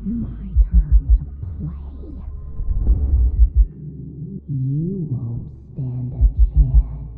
My turn to play. You won't stand a chance.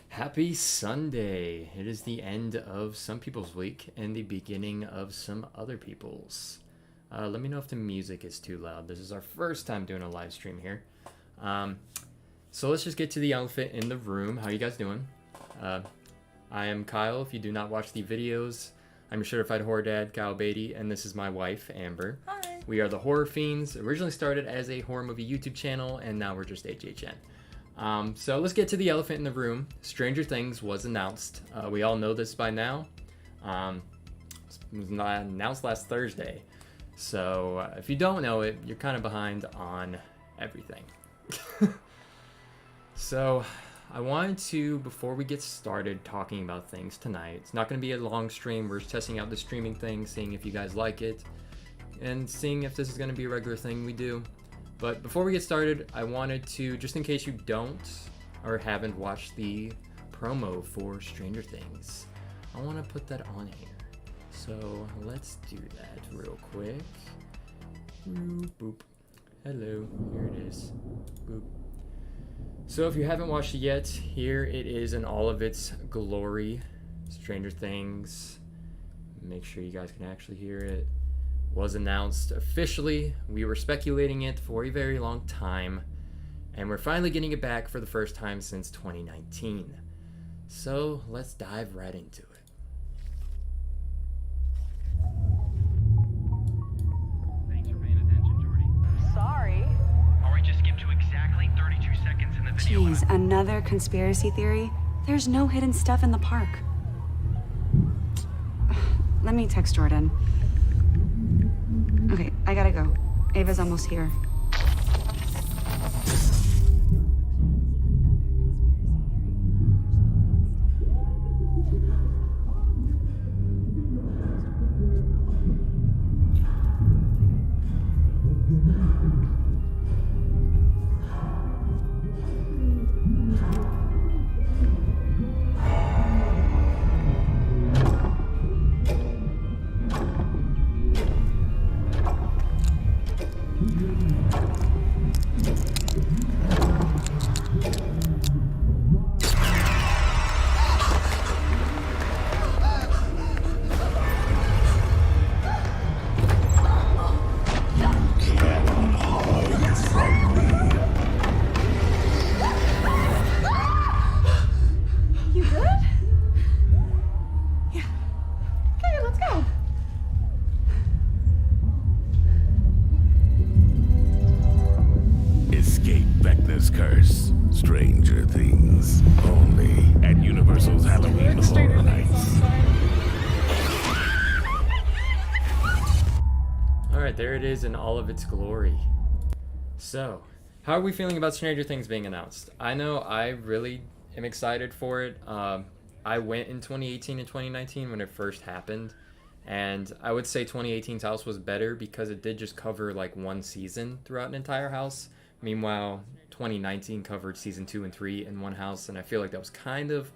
Happy Sunday. It is the end of some people's week and the beginning of some other people's. Let me know if the music is too loud. This is our first time doing a live stream here. So let's just get to the elephant in the room. How you guys doing? I am Kyle. If you do not watch the videos, I'm your certified horror dad, Kyle Beatty, and this is my wife, Amber. Hi. We are the Horror Fiends. Originally started as a horror movie YouTube channel, and now we're just HHN. So let's get to the elephant in the room. Stranger Things was announced. We all know this by now. It was announced last Thursday. So if you don't know it, you're kind of behind on everything. So I wanted to, before we get started talking about things tonight, it's not going to be a long stream. We're just testing out the streaming thing, seeing if you guys like it, and seeing if this is going to be a regular thing we do. But before we get started, I wanted to, just in case you don't or haven't watched the promo for Stranger Things, I want to put that on here. So let's do that real quick. Boop, boop. Hello, here it is. Boop. So if you haven't watched it yet, here it is in all of its glory. Stranger Things, make sure you guys can actually hear it, was announced officially. We were speculating it for a very long time, and we're finally getting it back for the first time since 2019. So let's dive right into it. Thanks for paying attention, Jordy. Sorry. Alright, just skip to exactly 32 seconds in the video. Jeez, another conspiracy theory? There's no hidden stuff in the park. Let me text Jordan. Okay, I gotta go. Ava's almost here. You good? Yeah. Okay, let's go. Escape VECNA's curse. Stranger Things. Only at Universal's Halloween Horror Nights. Alright, there it is in all of its glory. So, how are we feeling about Stranger Things being announced? I know I really am excited for it. I went in 2018 and 2019 when it first happened, and I would say 2018's house was better because it did just cover like one season throughout an entire house. Meanwhile, 2019 covered season 2 and 3 in one house, and I feel like that was kind of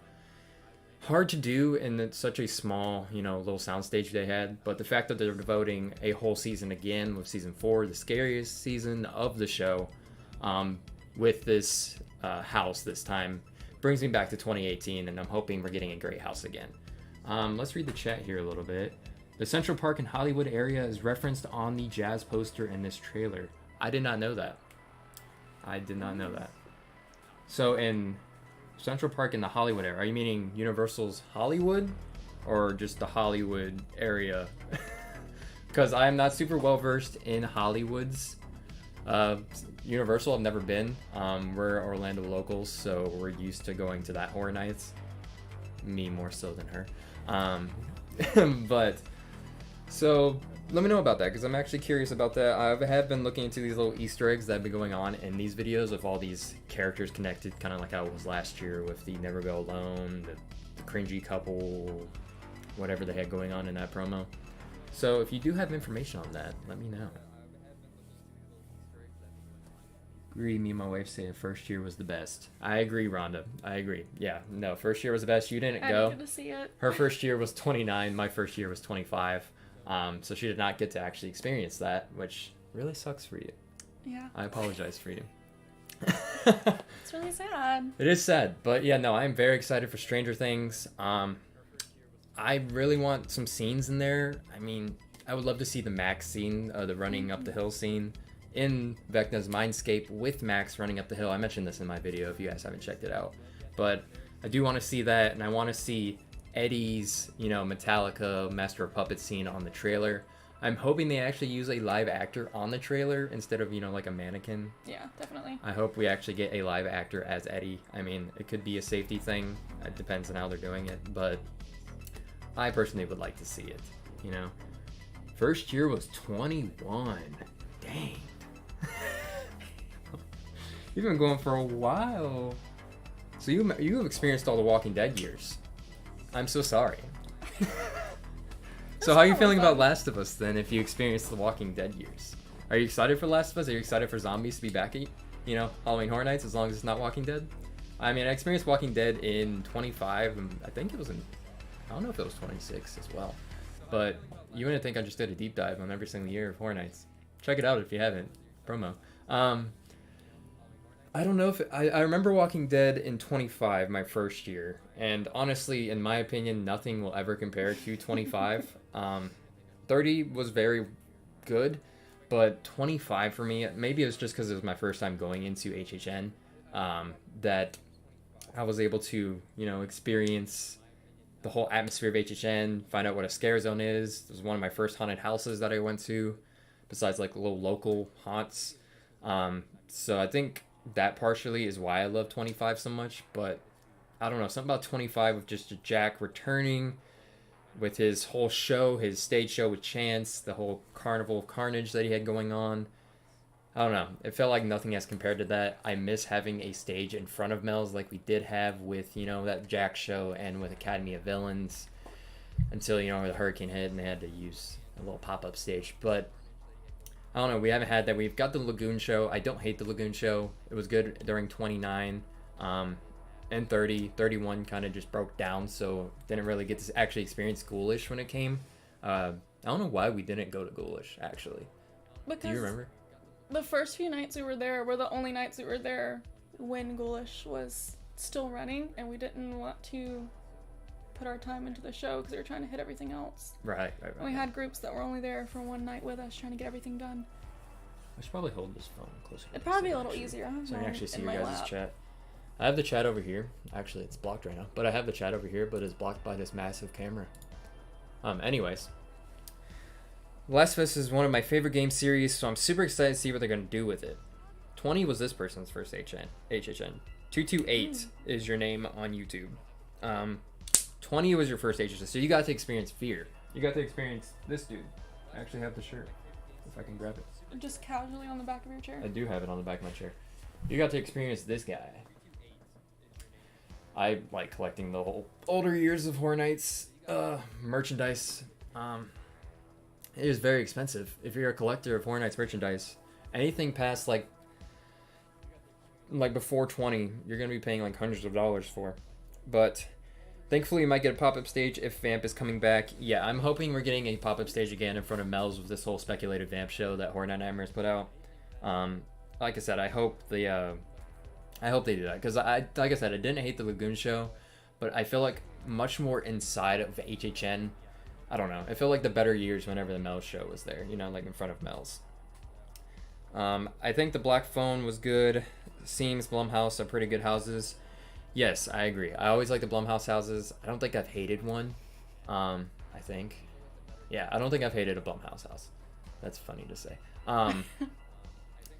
hard to do in such a small, little soundstage they had. But the fact that they're devoting a whole season again with season 4, the scariest season of the show, with this house this time, brings me back to 2018, and I'm hoping we're getting a great house again. Let's read the chat here a little bit. The Central Park in Hollywood area is referenced on the Jazz poster in this trailer. I did not know that. I did not know that. So in Central Park in the Hollywood area, are you meaning Universal's Hollywood or just the Hollywood area? Because I am not super well versed in Hollywood's. Universal, I've never been. We're Orlando locals, so we're used to going to that Horror Nights. Me more so than her. But so let me know about that, because I'm actually curious about that. I have been looking into these little Easter eggs that have been going on in these videos of all these characters connected, kind of like how it was last year with the Never Go Alone, the cringy couple, whatever they had going on in that promo. So if you do have information on that, let me know. Agree, me and my wife say the first year was the best. I agree, Rhonda. I agree. Yeah, no, first year was the best. You didn't go. I didn't get to see it. Her first year was 29. My first year was 25. So she did not get to actually experience that, which really sucks for you. Yeah. I apologize for you. It's really sad. It is sad, but yeah, no, I'm very excited for Stranger Things. I really want some scenes in there. I mean, I would love to see the Max scene, the running up the hill scene in Vecna's Mindscape with Max running up the hill. I mentioned this in my video if you guys haven't checked it out. But I do want to see that, and I want to see Eddie's, Metallica Master of Puppets scene on the trailer. I'm hoping they actually use a live actor on the trailer instead of, like a mannequin. Yeah, definitely. I hope we actually get a live actor as Eddie. I mean, it could be a safety thing. It depends on how they're doing it, but I personally would like to see it, First year was 21. Dang. You've been going for a while. So you have experienced all the Walking Dead years. I'm so sorry. So how are you feeling about Last of Us then if you experienced the Walking Dead years? Are you excited for Last of Us? Are you excited for zombies to be back at, Halloween Horror Nights as long as it's not Walking Dead? I mean, I experienced Walking Dead in 25, and I think it was I don't know if it was 26 as well. But you wouldn't think I just did a deep dive on every single year of Horror Nights. Check it out if you haven't. Promo. I don't know if I remember Walking Dead in 25, my first year, and honestly, in my opinion, nothing will ever compare to 25. 30 was very good, but 25 for me, maybe it was just because it was my first time going into HHN, that I was able to, experience the whole atmosphere of HHN, find out what a scare zone is. It was one of my first haunted houses that I went to, besides like little local haunts. So I think that partially is why I love 25 so much, but I don't know, something about 25 with just Jack returning with his whole show, his stage show with Chance, the whole Carnival of Carnage that he had going on. I don't know, it felt like nothing as compared to that. I miss having a stage in front of Mel's like we did have with, that Jack show and with Academy of Villains, until, the hurricane hit and they had to use a little pop-up stage. But I don't know, we haven't had that. We've got the Lagoon show. I don't hate the Lagoon show. It was good during 29. And 30. 31 kind of just broke down, so didn't really get to actually experience Ghoulish when it came. I don't know why we didn't go to Ghoulish, actually. Because do you remember? The first few nights we were there were the only nights we were there when Ghoulish was still running, and we didn't want to put our time into the show because we were trying to hit everything else. Right. And we had groups that were only there for one night with us, trying to get everything done. I should probably hold this phone closer. It'd probably be a little easier. So I can actually see your guys' chat. I have the chat over here. Actually, it's blocked right now. But I have the chat over here, but it's blocked by this massive camera. Anyways. Last of Us is one of my favorite game series, so I'm super excited to see what they're going to do with it. 20 was this person's first HHN. 228 is your name on YouTube. 20 was your first HHN, so you got to experience Fear. You got to experience this dude. I actually have the shirt, if I can grab it. Just casually on the back of your chair. I do have it on the back of my chair. You got to experience this guy. I like collecting the whole older years of Horror Nights merchandise. It is very expensive. If you're a collector of Horror Nights merchandise, anything past like before 20, you're gonna be paying like hundreds of dollars for. But thankfully, you might get a pop-up stage if Vamp is coming back. Yeah, I'm hoping we're getting a pop-up stage again in front of Mel's with this whole speculated Vamp show that Horror Night Nightmares put out. Like I said, I hope they do that, because like I said, I didn't hate the Lagoon show, but I feel like much more inside of HHN. I don't know. I feel like the better years whenever the Mel's show was there, like in front of Mel's. I think the Black Phone was good. Seems Blumhouse are pretty good houses. Yes, I agree. I always like the Blumhouse houses. I don't think I've hated one. I think. Yeah, I don't think I've hated a Blumhouse house. That's funny to say. I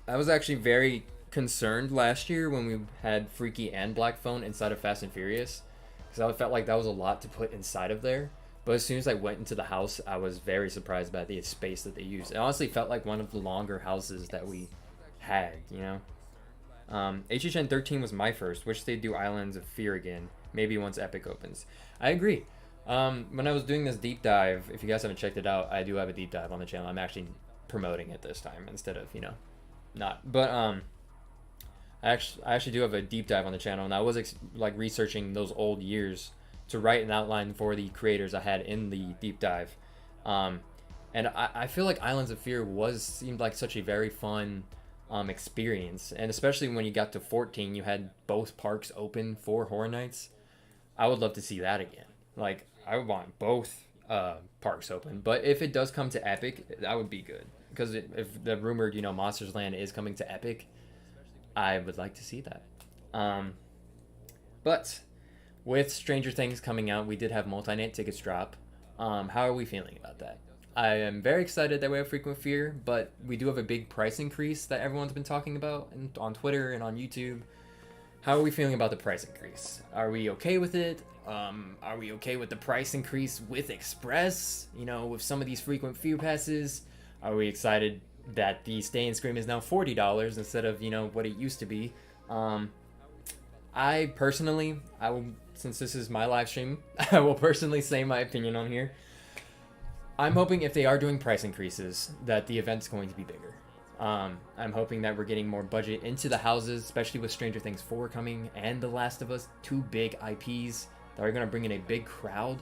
was actually very concerned last year when we had Freaky and Black Phone inside of Fast and Furious, because I felt like that was a lot to put inside of there. But as soon as I went into the house, I was very surprised by the space that they used. It honestly felt like one of the longer houses that we had, HHN 13 was my first. Wish they'd do Islands of Fear again. Maybe once Epic opens. I agree. When I was doing this deep dive, if you guys haven't checked it out, I do have a deep dive on the channel. I'm actually promoting it this time instead of, not. But I actually do have a deep dive on the channel, and I was researching those old years to write an outline for the creators I had in the deep dive. And I feel like Islands of Fear seemed like such a very fun experience, and especially when you got to 14, you had both parks open for Horror Nights. I would love to see that again. Like, I would want both parks open, but if it does come to Epic, that would be good, because if the rumored Monsters Land is coming to Epic, I would like to see that. But with Stranger Things coming out, we did have multi-night tickets drop. How are we feeling about that? I am very excited that we have Frequent Fear, but we do have a big price increase that everyone's been talking about on Twitter and on YouTube. How are we feeling about the price increase? Are we okay with it? Are we okay with the price increase with Express? With some of these Frequent Fear passes? Are we excited that the Stay and Scream is now $40 instead of, what it used to be? I personally, since this is my live stream, I will personally say my opinion on here. I'm hoping if they are doing price increases, that the event's going to be bigger. I'm hoping that we're getting more budget into the houses, especially with Stranger Things 4 coming and The Last of Us, 2 big IPs that are going to bring in a big crowd.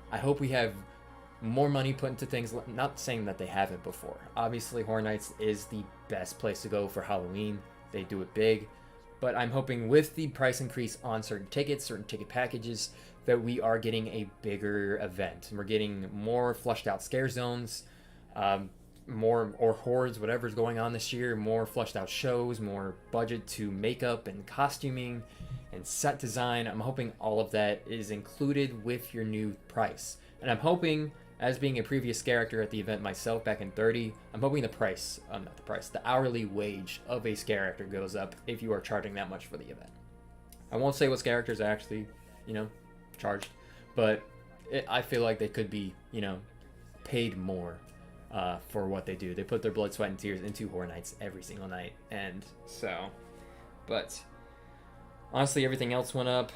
I hope we have more money put into things, not saying that they haven't before. Obviously, Horror Nights is the best place to go for Halloween. They do it big. But I'm hoping with the price increase on certain tickets, certain ticket packages, that we are getting a bigger event. And we're getting more flushed out scare zones, more or hordes, whatever's going on this year, more flushed out shows, more budget to makeup and costuming and set design. I'm hoping all of that is included with your new price. And I'm hoping, as being a previous character at the event myself back in 30, I'm hoping the hourly wage of a scare actor goes up if you are charging that much for the event. I won't say what characters are actually, charged, but I feel like they could be, paid more for what they do. They put their blood, sweat, and tears into Horror Nights every single night, and so, but honestly, everything else went up.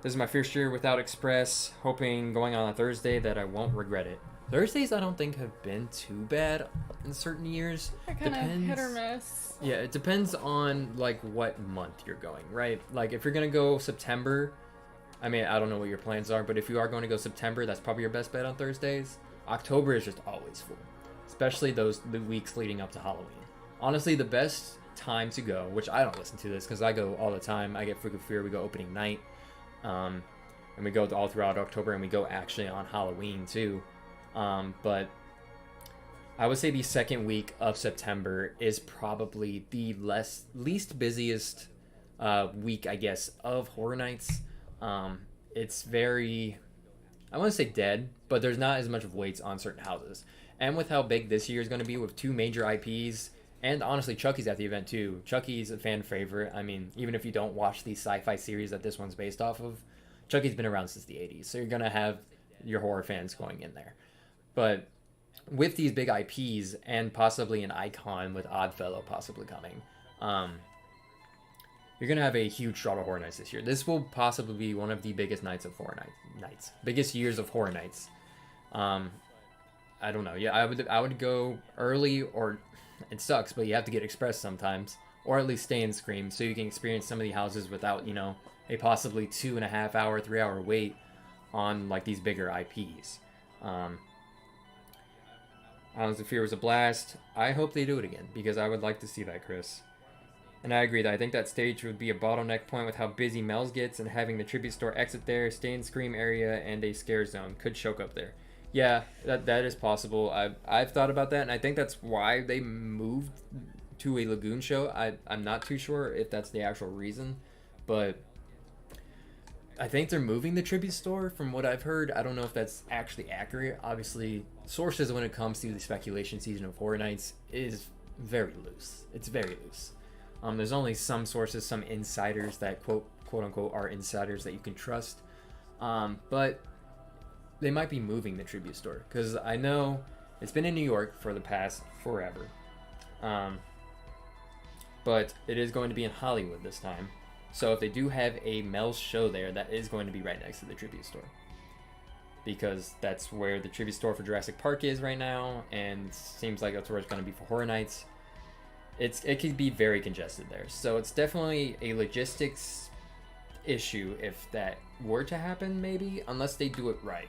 This is my first year without Express, hoping going on a Thursday that I won't regret it. Thursdays I don't think have been too bad in certain years. They're kind of hit or miss. Yeah, it depends on like what month you're going, right? Like if you're gonna go September, I mean, I don't know what your plans are, but if you are going to go September, that's probably your best bet on Thursdays. October is just always full, especially the weeks leading up to Halloween. Honestly, the best time to go, which I don't listen to this because I go all the time. I get Freak of Fear, we go opening night. And we go all throughout October, and we go actually on Halloween too. But I would say the second week of September is probably the least busiest week, I guess, of Horror Nights. It's very, I want to say dead, but there's not as much of waits on certain houses. And with how big this year is going to be with 2 major IPs, and honestly, Chucky's at the event too. Chucky's a fan favorite. I mean, even if you don't watch the sci-fi series that this one's based off of, Chucky's been around since the 80s. So you're going to have your horror fans going in there. But with these big IPs and possibly an icon with Oddfellow possibly coming, you're going to have a huge draw to Horror Nights this year. This will possibly be one of the biggest nights of Horror Nights. Biggest years of Horror Nights. I don't know. Yeah, I would go early, or it sucks, but you have to get Express sometimes, or at least stay in Scream so you can experience some of the houses without, a possibly 2.5 hour, 3 hour wait on like these bigger IPs. Islands of Fear was a blast. I hope they do it again because I would like to see that, Chris. And I agree that I think that stage would be a bottleneck point with how busy Mel's gets, and having the tribute store exit there, stay in Scream area, and a scare zone could choke up there. Yeah, that is possible. I've thought about that, and I think that's why they moved to a Lagoon show. I'm not too sure if that's the actual reason, but I think they're moving the tribute store from what I've heard. I don't know if that's actually accurate. Obviously, sources when it comes to the speculation season of Horror Nights is very loose. It's very loose. There's only some sources, some insiders that quote unquote are insiders that you can trust. But they might be moving the tribute store because I know it's been in New York for the past forever. But it is going to be in Hollywood this time. So if they do have a Mel's show there, that is going to be right next to the tribute store. Because that's where the tribute store for Jurassic Park is right now, and seems like that's where it's going to be for Horror Nights. It could be very congested there. So it's definitely a logistics issue if that were to happen, maybe, unless they do it right,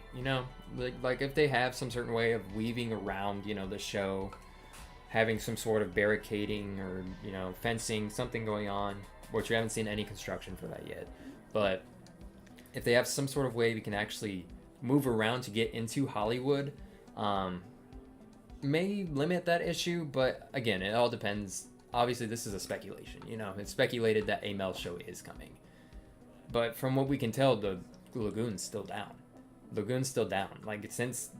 like if they have some certain way of weaving around, the show, having some sort of barricading or, fencing, something going on, which we haven't seen any construction for that yet. But if they have some sort of way we can actually move around to get into Hollywood, may limit that issue, but again, it all depends. Obviously, this is a speculation, it's speculated that a Mel show is coming. But from what we can tell, the Lagoon's still down. Like, since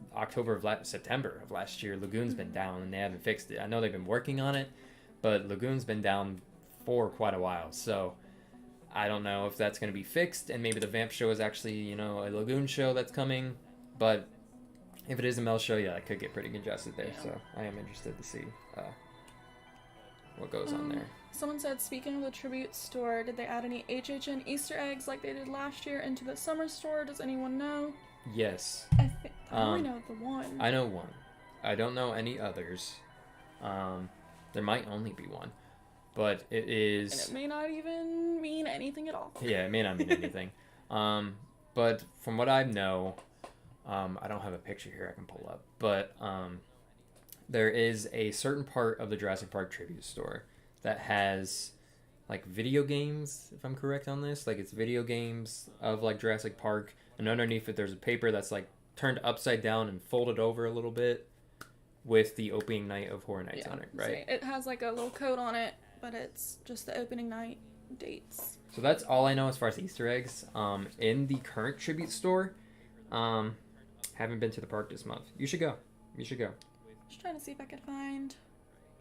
September of last year, Lagoon's been down, and they haven't fixed it. I know they've been working on it, but Lagoon's been down for quite a while. So I don't know if that's going to be fixed, and maybe the Vamp show is actually, a Lagoon show that's coming. But if it is a Mel show, yeah, it could get pretty congested there. Yeah. So I am interested to see what goes on there. Someone said, speaking of the tribute store, did they add any HHN Easter eggs like they did last year into the summer store? Does anyone know? Yes. I only know the one. I know one. I don't know any others. There might only be one. But it is... And it may not even mean anything at all. Yeah, it may not mean anything. But from what I know, I don't have a picture here I can pull up, but there is a certain part of the Jurassic Park tribute store that has like video games, if I'm correct on this. Like it's video games of like Jurassic Park, and underneath it there's a paper that's like turned upside down and folded over a little bit with the opening night of Horror Nights on it, right? It has like a little code on it, but it's just the opening night dates. So that's all I know as far as Easter eggs. In the current tribute store, haven't been to the park this month. You should go. Just trying to see if I could find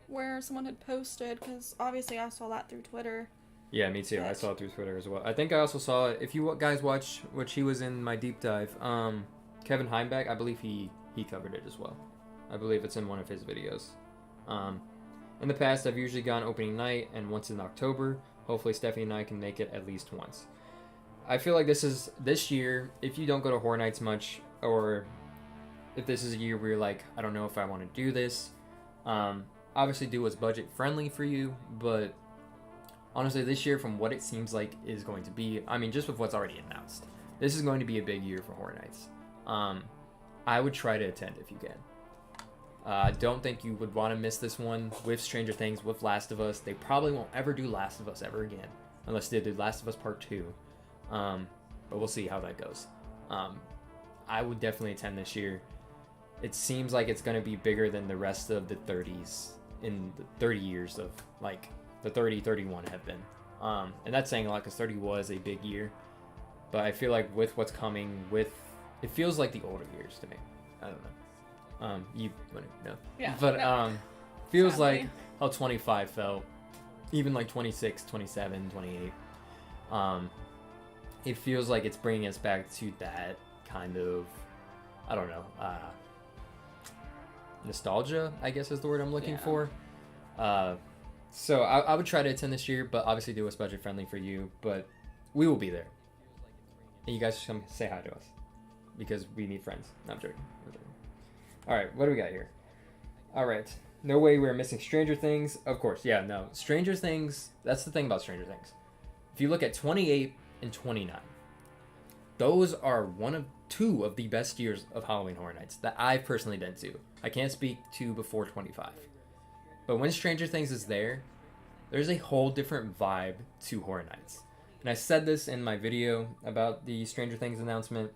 where someone had posted, because obviously I saw that through Twitter. Yeah, me too. I saw it through Twitter as well. I think I also saw it, if you guys watch, which he was in my deep dive, Kevin Heimbach, I believe he covered it as well. I believe it's in one of his videos. In the past, I've usually gone opening night and once in October. Hopefully Stephanie and I can make it at least once. I feel like this year, if you don't go to Horror Nights much, or if this is a year where you're like, I don't know if I want to do this, obviously do what's budget friendly for you, but honestly this year, from what it seems like is going to be, I mean, just with what's already announced, this is going to be a big year for Horror Nights. I would try to attend if you can. I don't think you would want to miss this one with Stranger Things, with Last of Us. They probably won't ever do Last of Us ever again, unless they do Last of Us Part 2. But we'll see how that goes. I would definitely attend this year. It seems like it's going to be bigger than the rest of the 30s in the 30 years of, like, the 30, 31 have been. And that's saying a lot, because 30 was a big year. But I feel like with what's coming, it feels like the older years to me. I don't know. You wouldn't know. Yeah. But no. feels Sadly. like how 25 felt. Even like 26, 27, 28. It feels like it's bringing us back to that kind of, I don't know, nostalgia, I guess is the word I'm looking for. So I would try to attend this year, but obviously do what's budget friendly for you. But we will be there. And you guys should come say hi to us, because we need friends. No, I'm joking. Alright, what do we got here? Alright, no way we're missing Stranger Things. Of course, yeah, no. Stranger Things, that's the thing about Stranger Things. If you look at 28 and 29, those are two of the best years of Halloween Horror Nights that I've personally been to. I can't speak to before 25. But when Stranger Things is there, there's a whole different vibe to Horror Nights. And I said this in my video about the Stranger Things announcement.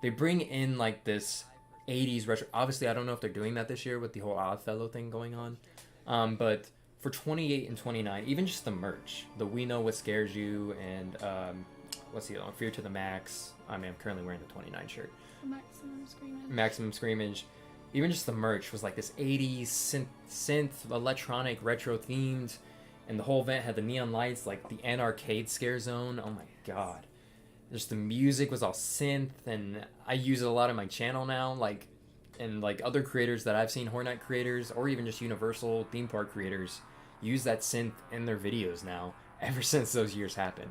They bring in like this 80s retro. Obviously, I don't know if they're doing that this year with the whole Oddfellow thing going on. But for 28 and 29, even just the merch, the We Know What Scares You, and what's the other one? Fear to the Max. I mean, I'm currently wearing the 29 shirt. Maximum Screamage. Even just the merch was like this 80s synth electronic retro themed, and the whole event had the neon lights, like the Anarcade Scare Zone. Oh my god. Just the music was all synth, and I use it a lot on my channel now, like, and like other creators that I've seen, Horror Night creators, or even just Universal theme park creators, use that synth in their videos now, ever since those years happened.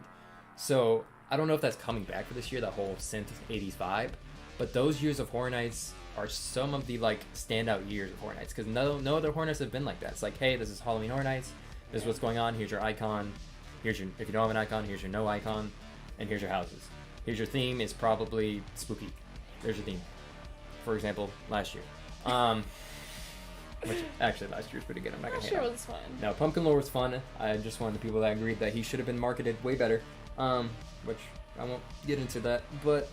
So I don't know if that's coming back for this year, that whole synth 80s vibe, but those years of Horror Nights are some of the like standout years of Horror Nights, because no other Horror Nights have been like that. It's like, hey, this is Halloween Horror Nights, this is what's going on, here's your icon, here's your, if you don't have an icon, here's your no icon, and here's your houses. Here's your theme is probably spooky. There's your theme. For example, last year. Which actually last year was pretty good. I'm not gonna hate on it. Was fun. No, Pumpkin Lore was fun. I'm just one of the people that agreed that he should have been marketed way better. Which I won't get into that, but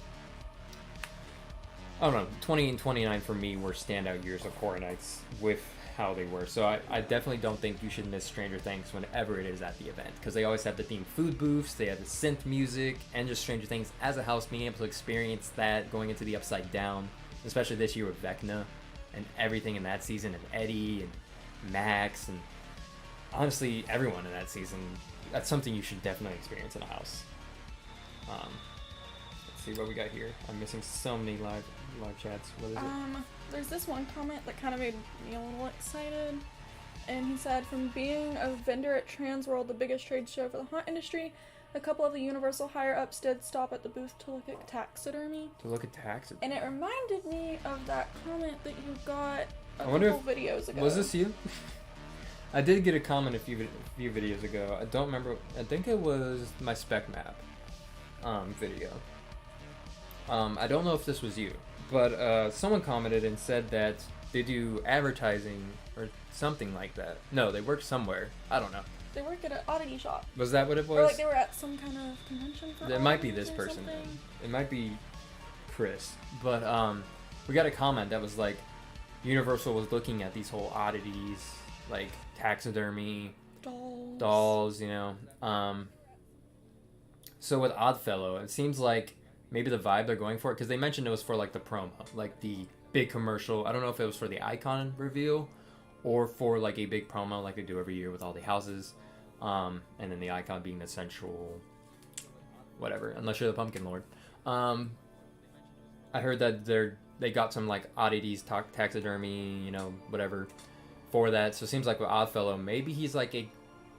I don't know. 20 and 29 for me were standout years of Horror Nights with how they were. So I definitely don't think you should miss Stranger Things whenever it is at the event, because they always have the themed food booths, they have the synth music, and just Stranger Things as a house, being able to experience that going into the Upside Down, especially this year with VECNA and everything in that season, and Eddie and Max, and honestly everyone in that season. That's something you should definitely experience in a house. Let's see what we got here. I'm missing so many live chats. What is it? There's this one comment that kind of made me a little excited, and he said, from being a vendor at Transworld, the biggest trade show for the haunt industry, a couple of the Universal higher-ups did stop at the booth to look at taxidermy. And it reminded me of that comment that you got a couple videos ago. Was this you? I did get a comment a few videos ago. I don't remember. I think it was my spec map video. I don't know if this was you, but someone commented and said that they do advertising, or something like that. No, they work somewhere. I don't know. They work at an oddity shop. Was that what it was? Or like they were at some kind of convention for It might be oddities this or person. something. Then. It might be Chris. But we got a comment that was like, Universal was looking at these whole oddities, like taxidermy, dolls, you know. So with Oddfellow, it seems like maybe the vibe they're going for, because they mentioned it was for like the promo, like the big commercial. I don't know if it was for the icon reveal or for like a big promo like they do every year with all the houses, and then the icon being the central whatever, unless you're the Pumpkin Lord. I heard that they got some like oddities, taxidermy, you know, whatever for that. So it seems like with Oddfellow, maybe he's like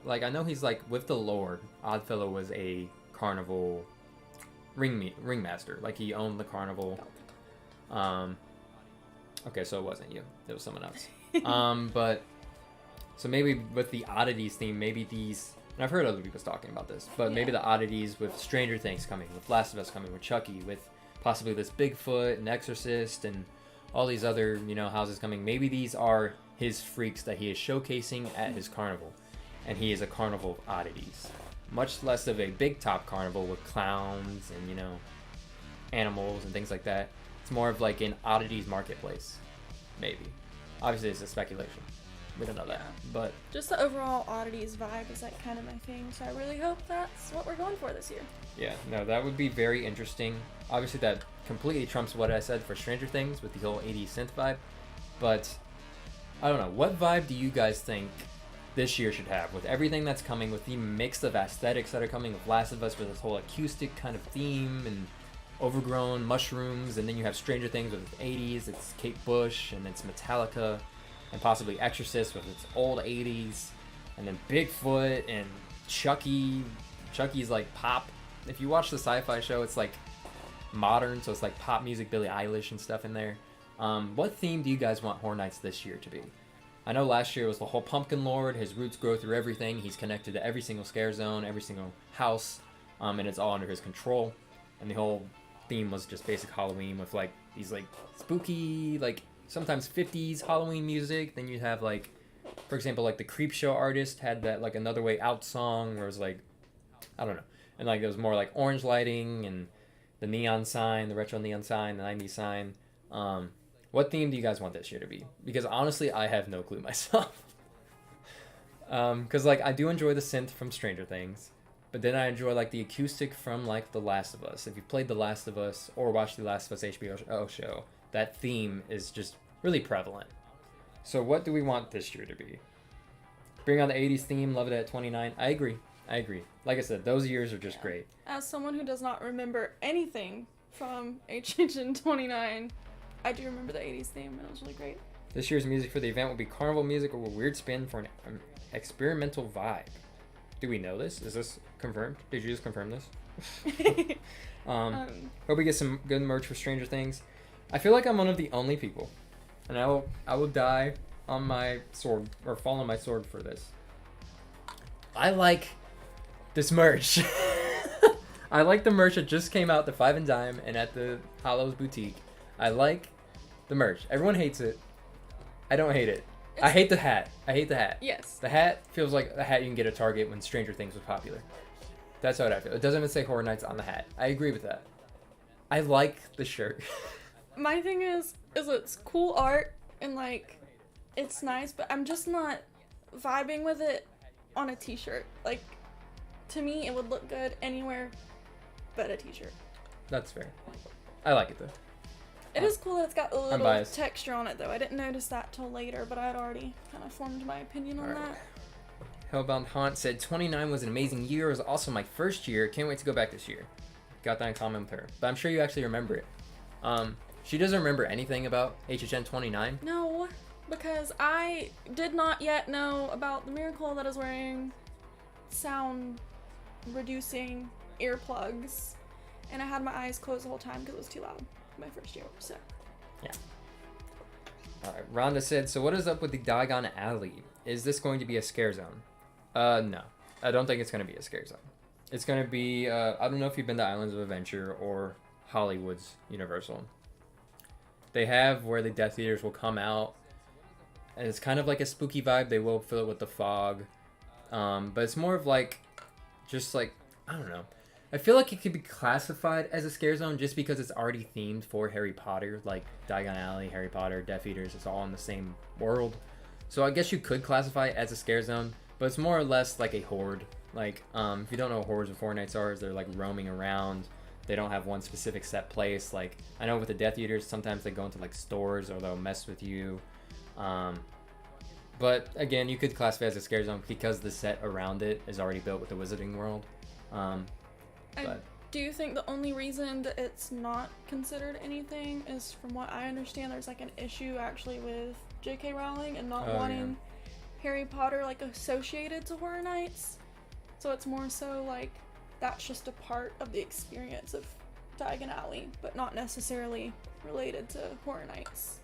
I know he's like with the Lord. Oddfellow was a carnival ringmaster, like he owned the carnival. Okay, so it wasn't you, it was someone else. But so maybe with the oddities theme, maybe these, and I've heard other people talking about this, but maybe the oddities with Stranger Things coming, with Last of Us coming, with Chucky, with possibly this Bigfoot and Exorcist and all these other, you know, houses coming. Maybe these are his freaks that he is showcasing at his carnival, and he is a carnival of oddities, much less of a big top carnival with clowns and, you know, animals and things like that. It's more of like an oddities marketplace, maybe. Obviously, it's a speculation. We don't know that, but just the overall oddities vibe is like kind of my thing. So I really hope that's what we're going for this year. yeah, no, that would be very interesting. Obviously, that completely trumps what I said for Stranger Things with the whole 80s synth vibe. But I don't know, what vibe do you guys think this year should have with everything that's coming, with the mix of aesthetics that are coming with Last of Us, with this whole acoustic kind of theme and overgrown mushrooms, and then you have Stranger Things with its 80s, it's Kate Bush, and it's Metallica, and possibly Exorcist with its old 80s, and then Bigfoot and Chucky. Chucky's like pop. If you watch the sci-fi show, it's like modern, so it's like pop music, Billie Eilish and stuff in there. What theme do you guys want Horror Nights this year to be? I know last year was the whole Pumpkin Lord. His roots grow through everything. He's connected to every single scare zone, every single house, and it's all under his control. And the whole theme was just basic Halloween with like these like spooky, like sometimes 50s Halloween music. Then you have like, for example, like the Creepshow artist had that like Another Way Out song where it was like, I don't know, and like it was more like orange lighting and the neon sign, the retro neon sign, the 90s sign. What theme do you guys want this year to be? Because honestly, I have no clue myself. Because like I do enjoy the synth from Stranger Things, but then I enjoy like the acoustic from like The Last of Us. If you played The Last of Us or watched The Last of Us HBO show, that theme is just really prevalent. So what do we want this year to be? Bring on the 80s theme, love it at 29. I agree. Like I said, those years are just great. As someone who does not remember anything from HHN 29, I do remember the 80s theme, and it was really great. This year's music for the event will be carnival music or a weird spin for an experimental vibe. Do we know this? Is this confirmed? Did you just confirm this? Hope we get some good merch for Stranger Things. I feel like I'm one of the only people, and I will die on my sword, or fall on my sword for this. I like this merch. I like the merch that just came out, the 5 and Dime and at the Hollows Boutique. I like the merch. Everyone hates it. I don't hate it. I hate the hat. Yes. The hat feels like a hat you can get at Target when Stranger Things was popular. That's how I feel. It doesn't even say Horror Nights on the hat. I agree with that. I like the shirt. My thing is it's cool art and like it's nice, but I'm just not vibing with it on a t-shirt. Like, to me, it would look good anywhere but a t-shirt. That's fair. I like it though. It is cool that it's got a little biased. texture on it though. I didn't notice that till later, but I had already kind of formed my opinion on that. Hellbound Haunt said 29 was an amazing year. It was also my first year. Can't wait to go back this year. Got that in common with her. But I'm sure you actually remember it. She doesn't remember anything about HHN 29. No, because I did not yet know about the miracle that is wearing sound reducing earplugs, and I had my eyes closed the whole time because it was too loud my first year. So yeah. Alright, Rhonda said, so what is up with the Diagon Alley? Is this going to be a scare zone? No. I don't think it's going to be a scare zone. It's going to be, I don't know if you've been to Islands of Adventure or Hollywood's Universal. They have where the Death Eaters will come out and it's kind of like a spooky vibe. They will fill it with the fog, but it's more of like, just like, I don't know. I feel like it could be classified as a scare zone just because it's already themed for Harry Potter, like Diagon Alley, Harry Potter, Death Eaters. It's all in the same world, so I guess you could classify it as a scare zone, but it's more or less like a horde. Like, if you don't know what hordes of Horror Nights are, they're like roaming around. They don't have one specific set place. Like, I know with the Death Eaters, sometimes they go into like stores or they'll mess with you. But again, you could classify it as a scare zone because the set around it is already built with the Wizarding World. I do think the only reason that it's not considered anything is, from what I understand, there's like an issue actually with J.K. Rowling and not wanting Harry Potter like associated to Horror Nights. So it's more so like that's just a part of the experience of Diagon Alley, but not necessarily related to Horror Nights.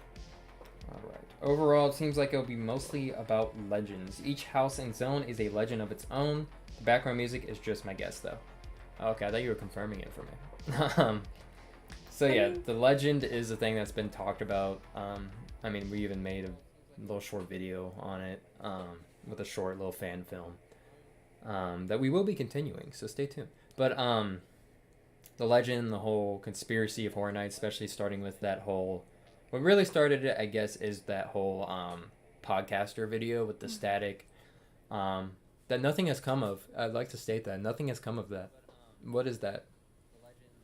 Alright. Overall, it seems like it'll be mostly about legends. Each house and zone is a legend of its own. The background music is just my guess, though. Okay, I thought you were confirming it for me. So yeah, the legend is a thing that's been talked about. I mean, we even made a little short video on it, with a short little fan film. That we will be continuing, so stay tuned. But the legend, the whole conspiracy of Horror Nights, especially starting with that whole, what really started it, I guess, is that whole podcaster video with the static, that nothing has come of. I'd like to state that nothing has come of that. What is that?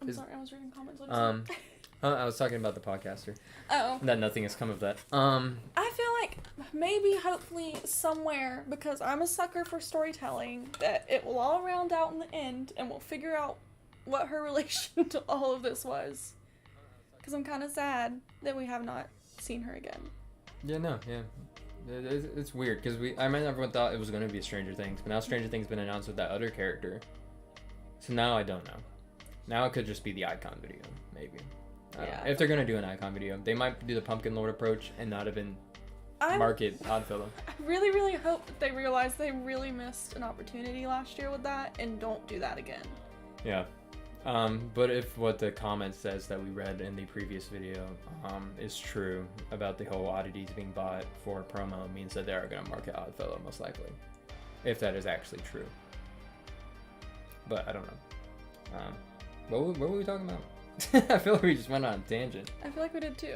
I'm sorry, I was reading comments. What is I was talking about the podcaster. Oh. That nothing has come of that. I feel like maybe, hopefully, somewhere, because I'm a sucker for storytelling, that it will all round out in the end, and we'll figure out what her relation to all of this was. Because I'm kind of sad that we have not seen her again. Yeah, no, yeah. It's weird, because I mean, everyone thought it was going to be Stranger Things, but now Stranger Things been announced with that other character. So now I don't know. Now it could just be the icon video, maybe. I don't know. If they're going to do an icon video, they might do the Pumpkin Lord approach and not even market Oddfellow. I really, really hope that they realize they really missed an opportunity last year with that and don't do that again. Yeah. But if what the comment says that we read in the previous video is true about the whole oddities being bought for promo, it means that they are going to market Oddfellow most likely. If that is actually true. But I don't know. What were we talking about? I feel like we just went on a tangent. I feel like we did too.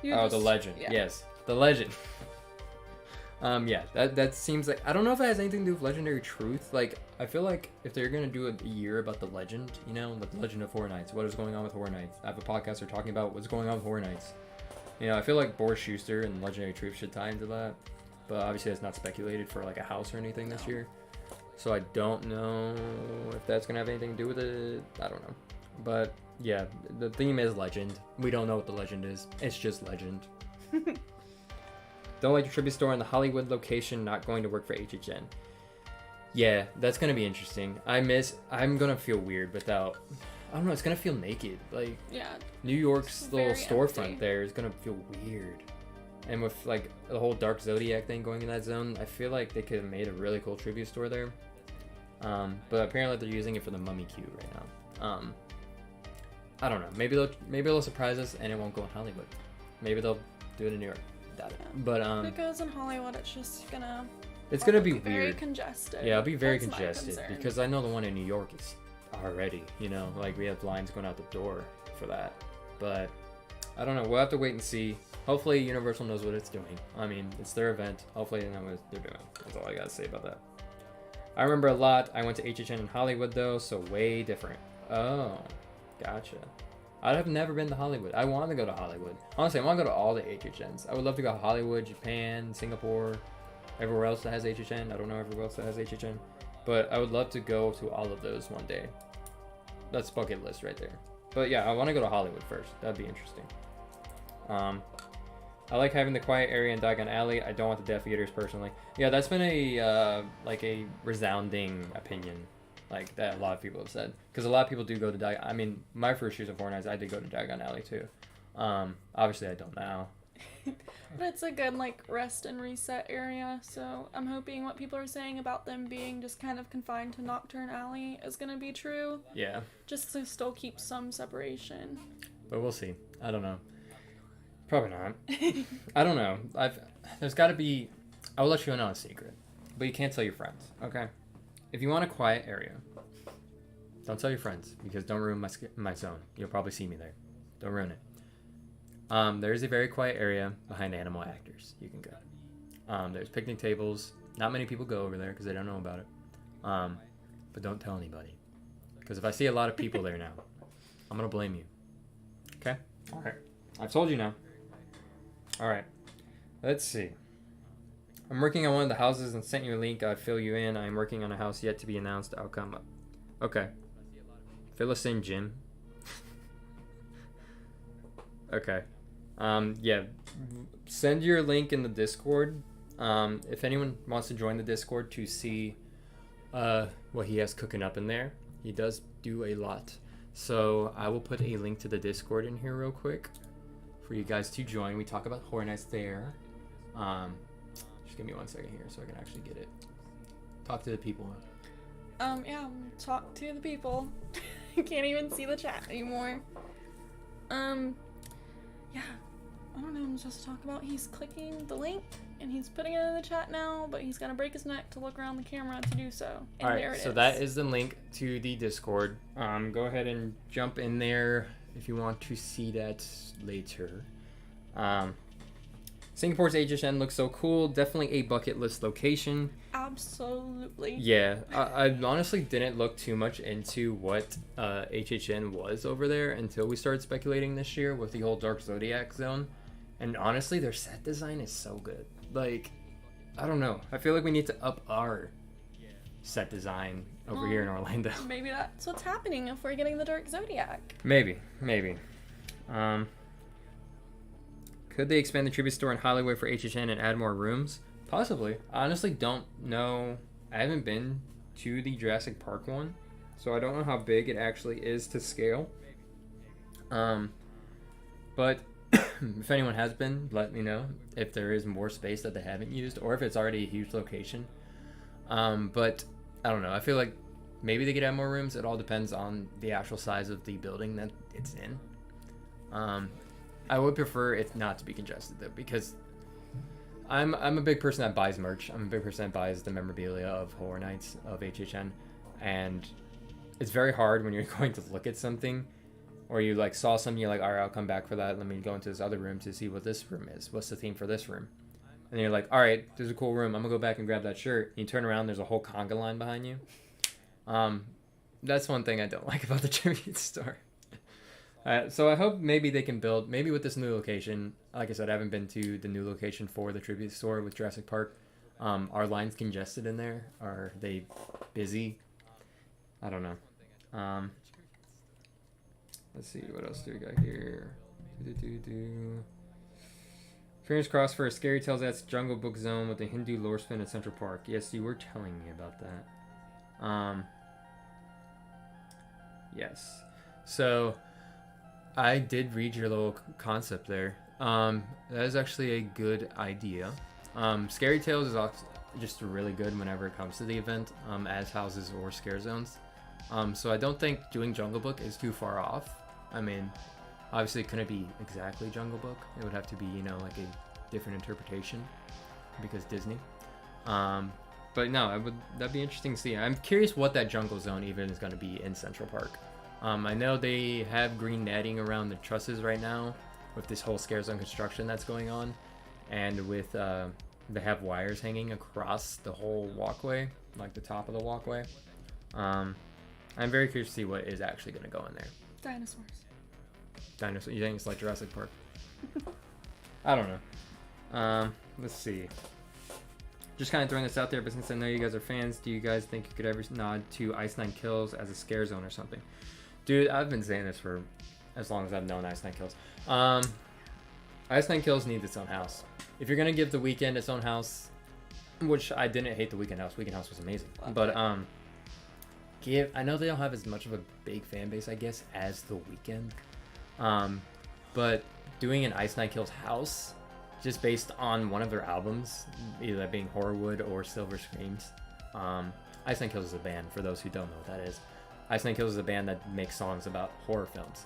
The legend. Yeah. Yes, the legend. Yeah, that seems like, I don't know if it has anything to do with Legendary Truth. Like, I feel like if they're gonna do a year about the legend, you know, like the legend of Horror Nights, what is going on with Horror Nights? I have a podcast they're talking about what's going on with Horror Nights. You know, I feel like Boris Schuster and Legendary Truth should tie into that, but obviously it's not speculated for like a house or anything this year. So I don't know if that's going to have anything to do with it. I don't know. But yeah, the theme is legend. We don't know what the legend is. It's just legend. Don't like your tribute store in the Hollywood location, not going to work for HHN. Yeah, that's going to be interesting. I'm going to feel weird without, I don't know, it's going to feel naked. Like, yeah, New York's little storefront there is going to feel weird. And with like the whole Dark Zodiac thing going in that zone, I feel like they could have made a really cool tribute store there. But apparently they're using it for the Mummy queue right now. I don't know. Maybe they'll surprise us and it won't go in Hollywood. Maybe they'll do it in New York. Doubt it. But if it goes in Hollywood, it's just gonna. It's gonna be very weird. Congested. Yeah, it'll be very congested because I know the one in New York is already. You know, like we have lines going out the door for that. But I don't know. We'll have to wait and see. Hopefully Universal knows what it's doing. I mean, it's their event. Hopefully they know what they're doing. That's all I gotta say about that. I remember a lot. I went to HHN in Hollywood though, so way different. Oh, gotcha. I have never been to Hollywood. I want to go to Hollywood. Honestly, I want to go to all the HHNs. I would love to go to Hollywood, Japan, Singapore, everywhere else that has HHN. I don't know everywhere else that has HHN. But I would love to go to all of those one day. That's bucket list right there. But yeah, I want to go to Hollywood first. That'd be interesting. I like having the quiet area in Diagon Alley. I don't want the Death Eaters personally. Yeah, that's been a like a resounding opinion, like that a lot of people have said. Because a lot of people do go to Diagon. I mean, my first years of Horror Nights, I did go to Diagon Alley too. Obviously I don't now. But it's a good like rest and reset area. So I'm hoping what people are saying about them being just kind of confined to Nocturne Alley is gonna be true. Yeah. Just to still keep some separation. But we'll see. I don't know. Probably not. I don't know. There's got to be. I'll let you in on a secret, but you can't tell your friends. Okay. If you want a quiet area, don't tell your friends because don't ruin my zone. You'll probably see me there. Don't ruin it. There is a very quiet area behind animal actors. You can go. There's picnic tables. Not many people go over there because they don't know about it. But don't tell anybody. Because if I see a lot of people there now, I'm going to blame you. Okay? Alright. I've told you now. Alright. Let's see. I'm working on one of the houses and sent you a link. I'd fill you in. I'm working on a house yet to be announced. Outcome. Okay. Fill us in, Jim. Okay. Yeah. Send your link in the Discord. If anyone wants to join the Discord to see what he has cooking up in there, he does do a lot. So I will put a link to the Discord in here real quick for you guys to join. We talk about Horror Nights there. Just give me 1 second here so I can actually get it. Talk to the people. Yeah, talk to the people. I can't even see the chat anymore. Yeah. I don't know what I'm supposed to talk about. He's clicking the link and he's putting it in the chat now, but he's gonna break his neck to look around the camera to do so. And all right, there it so is. that is the link to the Discord. Go ahead and jump in there if you want to see that later. Singapore's HHN looks so cool. Definitely a bucket list location. Absolutely. Yeah, I honestly didn't look too much into what HHN was over there until we started speculating this year with the whole Dark Zodiac zone. And honestly, their set design is so good. Like, I don't know. I feel like we need to up our set design over here in Orlando. Maybe that's what's happening if we're getting the Dark Zodiac. Maybe. Could they expand the tribute store in Hollywood for HHN and add more rooms? Possibly. I honestly don't know. I haven't been to the Jurassic Park one, so I don't know how big it actually is to scale. But if anyone has been, let me know if there is more space that they haven't used or if it's already a huge location. But I don't know. I feel like maybe they could add more rooms. It all depends on the actual size of the building that it's in. I would prefer it not to be congested though, because I'm a big person that buys merch. I'm a big person that buys the memorabilia of Horror Nights of HHN, and it's very hard when you're going to look at something or you like saw something, you're like, all right, I'll come back for that. Let me go into this other room to see what this room is. What's the theme for this room? And then you're like, all right, there's a cool room. I'm gonna go back and grab that shirt. And you turn around, there's a whole conga line behind you. That's one thing I don't like about the tribute store. So I hope maybe they can build, maybe with this new location, like I said, I haven't been to the new location for the tribute store with Jurassic Park. Are lines congested in there? Are they busy? I don't know. Let's see, what else do we got here? Fingers crossed for a Scary Tales that's Jungle Book Zone with the Hindu lore spin at Central Park. Yes, you were telling me about that. Yes. So I did read your little concept there. That is actually a good idea. Scary Tales is also just really good whenever it comes to the event, as houses or scare zones. So I don't think doing Jungle Book is too far off. I mean, obviously it couldn't be exactly Jungle Book. It would have to be, you know, like a different interpretation because Disney. But no, that'd be interesting to see. I'm curious what that jungle zone even is going to be in Central Park. I know they have green netting around the trusses right now with this whole scare zone construction that's going on, and with they have wires hanging across the whole walkway, like the top of the walkway. I'm very curious to see what is actually going to go in there. Dinosaurs. Dinosaurs? You think it's like Jurassic Park? I don't know. Let's see. Just kind of throwing this out there, but since I know you guys are fans, do you guys think you could ever nod to Ice Nine Kills as a scare zone or something? Dude, I've been saying this for as long as I've known Ice Nine Kills. Ice Nine Kills needs its own house. If you're gonna give The Weeknd its own house, which I didn't hate The Weeknd house. Weeknd house was amazing, but I know they don't have as much of a big fan base, I guess, as The Weeknd. But doing an Ice Nine Kills house, just based on one of their albums, either that being Horrorwood or Silver Screams. Ice Nine Kills is a band, for those who don't know what that is. Ice Nine Kills is a band that makes songs about horror films.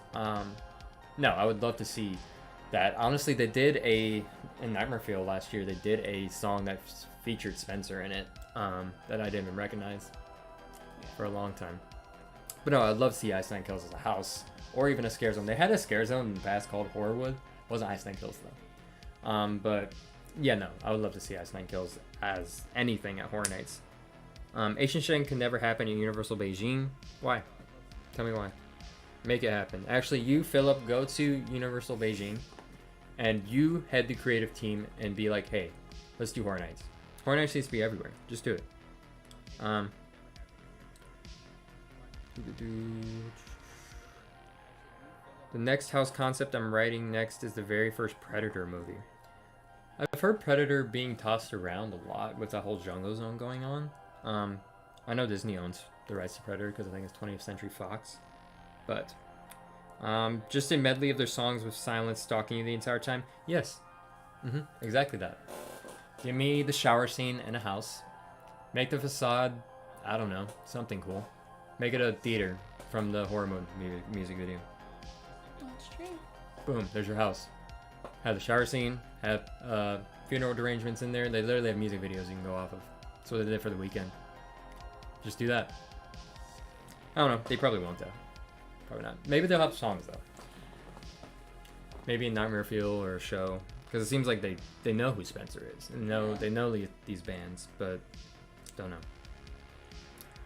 No, I would love to see that. Honestly, they did in Nightmare Fuel last year, they did a song that featured Spencer in it that I didn't even recognize for a long time. But no, I'd love to see Ice Nine Kills as a house or even a scare zone. They had a scare zone in the past called Horrorwood. It wasn't Ice Nine Kills though. But yeah, no, I would love to see Ice Nine Kills as anything at Horror Nights. Asian Shen could never happen in Universal Beijing. Why? Tell me why. Make it happen. Actually, you, Philip, go to Universal Beijing and you head the creative team and be like, hey, let's do Horror Nights. Horror Nights needs to be everywhere. Just do it. The next house concept I'm writing next is the very first Predator movie. I've heard Predator being tossed around a lot with that whole Jungle Zone going on. I know Disney owns the rights to Predator because I think it's 20th Century Fox. But just a medley of their songs with silence stalking you the entire time. Yes. Exactly that. Give me the shower scene in a house. Make the facade, I don't know, something cool. Make it a theater from the horror mode music video. That's true. Boom, there's your house. Have the shower scene, have funeral derangements in there. They literally have music videos you can go off of. That's what they did for the weekend. Just do that. I don't know, they probably won't though. Probably not. Maybe they'll have songs though. Maybe a Nightmare Fuel or a show. Because it seems like they know who Spencer is. And they know these bands, but don't know.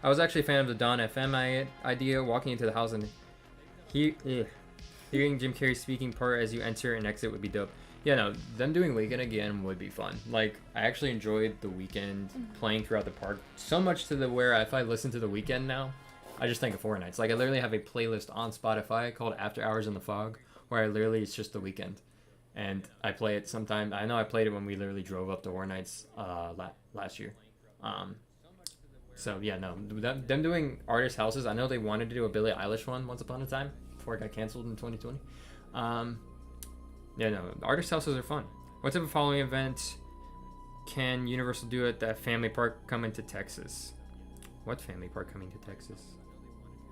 I was actually a fan of the Dawn FM idea, walking into the house and hearing Jim Carrey's speaking part as you enter and exit would be dope. Yeah, no, them doing Weekend again would be fun. Like, I actually enjoyed the Weekend playing throughout the park so much to the where if I listen to the Weekend now, I just think of Horror Nights. Like, I literally have a playlist on Spotify called After Hours in the Fog, where I literally, it's just the Weekend. And I play it sometime. I know I played it when we literally drove up to Horror Nights last year. So yeah, no, them doing artist houses. I know they wanted to do a Billie Eilish one once upon a time before it got canceled in 2020. Yeah, no, artist houses are fun. What type of following event can Universal do at that family park coming to Texas? What family park coming to Texas?